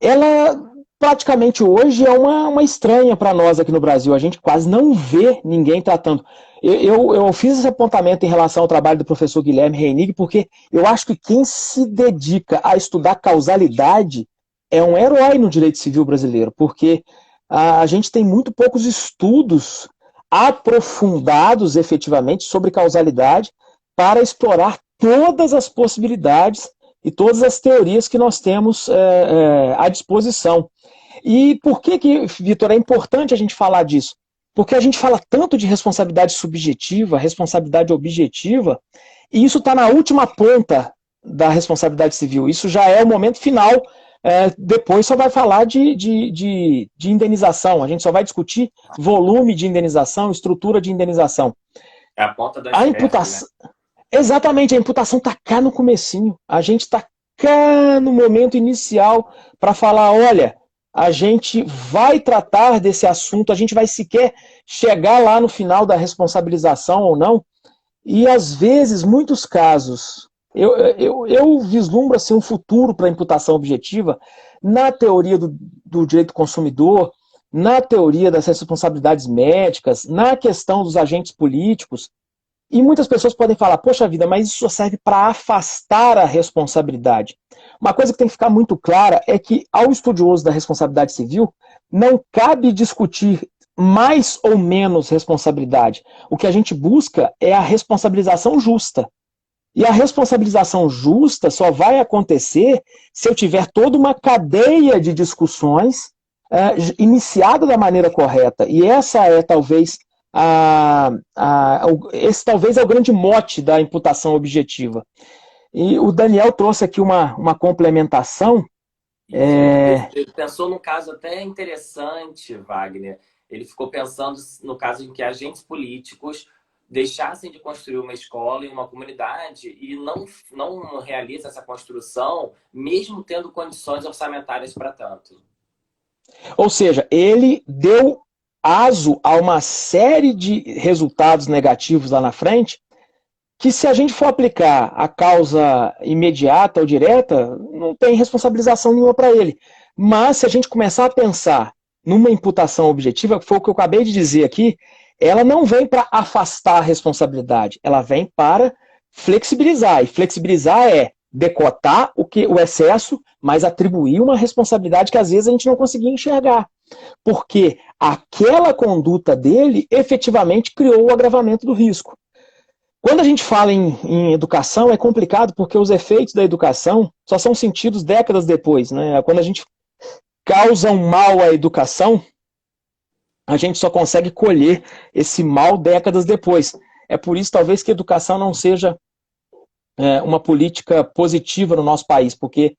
ela praticamente hoje é uma estranha para nós aqui no Brasil. A gente quase não vê ninguém tratando. Eu fiz esse apontamento em relação ao trabalho do professor Guilherme Reinig, porque eu acho que quem se dedica a estudar causalidade é um herói no direito civil brasileiro, porque a gente tem muito poucos estudos aprofundados efetivamente sobre causalidade para explorar todas as possibilidades e todas as teorias que nós temos à disposição. E por que, Vitor, é importante a gente falar disso? Porque a gente fala tanto de responsabilidade subjetiva, responsabilidade objetiva, e isso está na última ponta da responsabilidade civil. Isso já é o momento final. Depois só vai falar de indenização. A gente só vai discutir volume de indenização, estrutura de indenização. É a ponta da imputação, né? Exatamente, a imputação está cá no comecinho. A gente está cá no momento inicial para falar, olha, a gente vai tratar desse assunto, a gente vai sequer chegar lá no final da responsabilização ou não. E às vezes, muitos casos, eu vislumbro assim, um futuro para a imputação objetiva na teoria do direito do consumidor, na teoria das responsabilidades médicas, na questão dos agentes políticos. E muitas pessoas podem falar, poxa vida, mas isso só serve para afastar a responsabilidade. Uma coisa que tem que ficar muito clara é que ao estudioso da responsabilidade civil não cabe discutir mais ou menos responsabilidade. O que a gente busca é a responsabilização justa. E a responsabilização justa só vai acontecer se eu tiver toda uma cadeia de discussões iniciada da maneira correta. E essa é talvez esse talvez é o grande mote da imputação objetiva. E o Daniel trouxe aqui uma complementação. Ele pensou num caso até interessante, Wagner. Ele ficou pensando no caso em que agentes políticos deixassem de construir uma escola em uma comunidade e não realiza essa construção, mesmo tendo condições orçamentárias para tanto. Ou seja, ele deu aso a uma série de resultados negativos lá na frente, que se a gente for aplicar a causa imediata ou direta, não tem responsabilização nenhuma para ele. Mas se a gente começar a pensar numa imputação objetiva, que foi o que eu acabei de dizer aqui, ela não vem para afastar a responsabilidade, ela vem para flexibilizar. E flexibilizar é decotar o excesso, mas atribuir uma responsabilidade que às vezes a gente não conseguia enxergar. Porque aquela conduta dele efetivamente criou o agravamento do risco. Quando a gente fala em educação, é complicado porque os efeitos da educação só são sentidos décadas depois, né? Quando a gente causa um mal à educação, a gente só consegue colher esse mal décadas depois. É por isso, talvez, que a educação não seja uma política positiva no nosso país, porque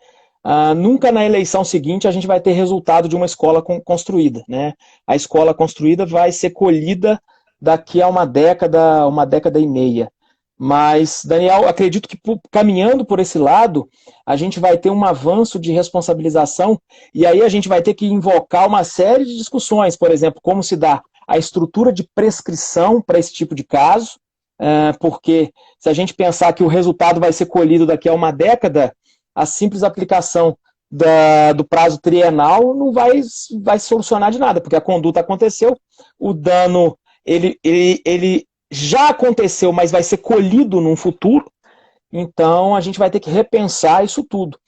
nunca na eleição seguinte a gente vai ter resultado de uma escola construída, né? A escola construída vai ser colhida daqui a uma década e meia. Mas, Daniel, acredito que caminhando por esse lado, a gente vai ter um avanço de responsabilização e aí a gente vai ter que invocar uma série de discussões, por exemplo, como se dá a estrutura de prescrição para esse tipo de caso, porque se a gente pensar que o resultado vai ser colhido daqui a uma década, a simples aplicação do prazo trienal não vai solucionar de nada, porque a conduta aconteceu, o dano ele já aconteceu, mas vai ser colhido num futuro, então a gente vai ter que repensar isso tudo.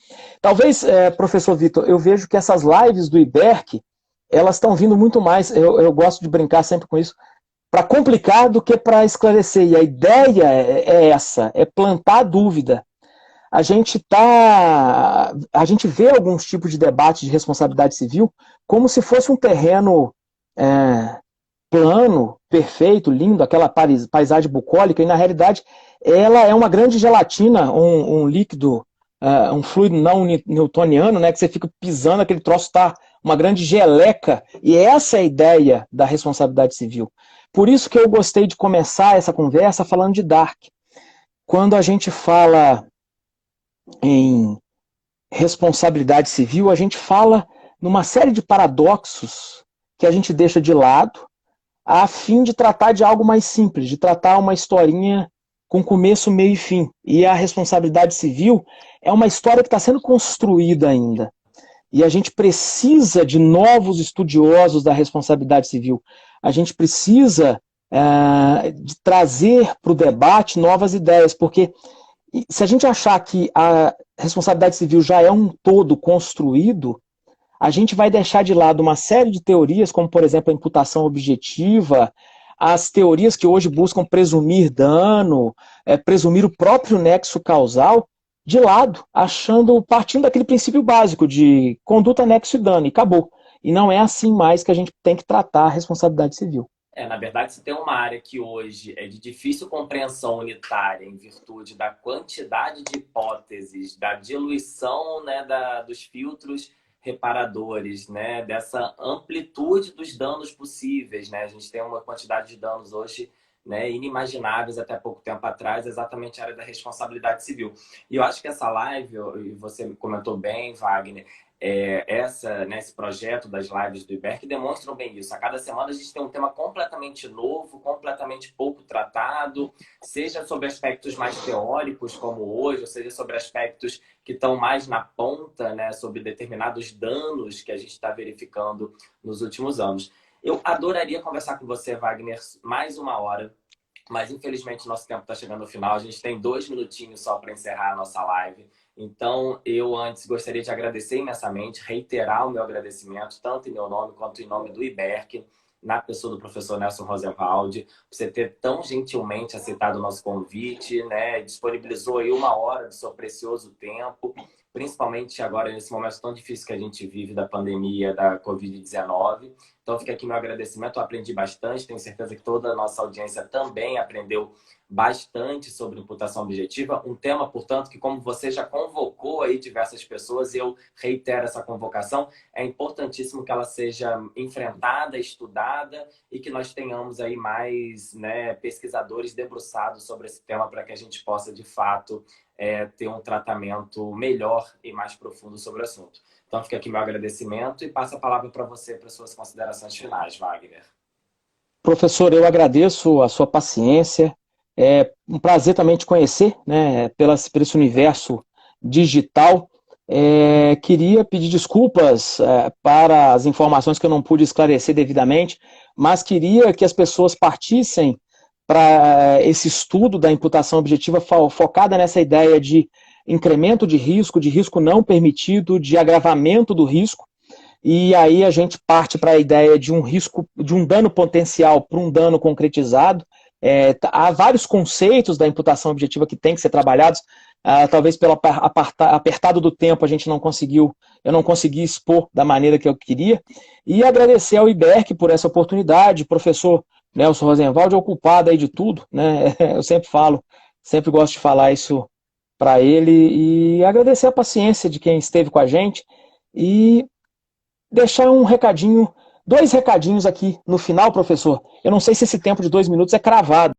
Talvez, professor Vitor, eu vejo que essas lives do IBERC, elas estão vindo muito mais, eu gosto de brincar sempre com isso, para complicar do que para esclarecer, e a ideia é essa, é plantar dúvida. A gente vê alguns tipos de debate de responsabilidade civil como se fosse um terreno plano, perfeito, lindo, aquela paisagem bucólica, e na realidade ela é uma grande gelatina, um líquido, um fluido não newtoniano, né, que você fica pisando, aquele troço está uma grande geleca, e essa é a ideia da responsabilidade civil. Por isso que eu gostei de começar essa conversa falando de Dark. Quando a gente fala em responsabilidade civil, a gente fala numa série de paradoxos que a gente deixa de lado, a fim de tratar de algo mais simples, de tratar uma historinha com começo, meio e fim. E a responsabilidade civil é uma história que está sendo construída ainda. E a gente precisa de novos estudiosos da responsabilidade civil. A gente precisa de trazer para o debate novas ideias, porque se a gente achar que a responsabilidade civil já é um todo construído, a gente vai deixar de lado uma série de teorias, como, por exemplo, a imputação objetiva, as teorias que hoje buscam presumir dano, presumir o próprio nexo causal, de lado, partindo daquele princípio básico de conduta, nexo e dano, e acabou. E não é assim mais que a gente tem que tratar a responsabilidade civil. Na verdade, se tem uma área que hoje é de difícil compreensão unitária em virtude da quantidade de hipóteses, da diluição, né, dos filtros reparadores, né, dessa amplitude dos danos possíveis, né? A gente tem uma quantidade de danos hoje, né, inimagináveis até pouco tempo atrás, exatamente a área da responsabilidade civil. E eu acho que essa live, e você comentou bem, Wagner, esse projeto das lives do IBERC demonstram bem isso. A cada semana a gente tem um tema completamente novo, completamente pouco tratado, seja sobre aspectos mais teóricos, como hoje, ou seja sobre aspectos que estão mais na ponta, né, sobre determinados danos que a gente está verificando nos últimos anos. Eu adoraria conversar com você, Wagner, mais uma hora, mas infelizmente nosso tempo está chegando ao final. A gente tem 2 minutinhos só para encerrar a nossa live. Então, eu antes gostaria de agradecer imensamente, reiterar o meu agradecimento, tanto em meu nome quanto em nome do IBERC, na pessoa do professor Nelson Rosenwald, por você ter tão gentilmente aceitado o nosso convite, né? Disponibilizou aí 1 hora do seu precioso tempo, principalmente agora nesse momento tão difícil que a gente vive da pandemia da Covid-19. Então, fica aqui meu agradecimento, eu aprendi bastante, tenho certeza que toda a nossa audiência também aprendeu bastante sobre imputação objetiva, um tema, portanto, que como você já convocou aí diversas pessoas, e eu reitero essa convocação, é importantíssimo que ela seja enfrentada, estudada e que nós tenhamos aí mais, né, pesquisadores debruçados sobre esse tema para que a gente possa, de fato, ter um tratamento melhor e mais profundo sobre o assunto. Então, fica aqui meu agradecimento e passo a palavra para você, para suas considerações finais, Wagner. Professor, eu agradeço a sua paciência. É um prazer também te conhecer, né, por esse universo digital. Queria pedir desculpas para as informações que eu não pude esclarecer devidamente, mas queria que as pessoas partissem para esse estudo da imputação objetiva focada nessa ideia de incremento de risco não permitido, de agravamento do risco, e aí a gente parte para a ideia de um risco, de um dano potencial para um dano concretizado. Há vários conceitos da imputação objetiva que têm que ser trabalhados, talvez pelo apertado do tempo eu não consegui expor da maneira que eu queria, e agradecer ao IBERC por essa oportunidade, professor né? O Sr. Rosenwald é o culpado aí de tudo, né? Eu sempre falo, sempre gosto de falar isso para ele e agradecer a paciência de quem esteve com a gente e deixar um recadinho, dois recadinhos aqui no final, professor. Eu não sei se esse tempo de 2 minutos é cravado.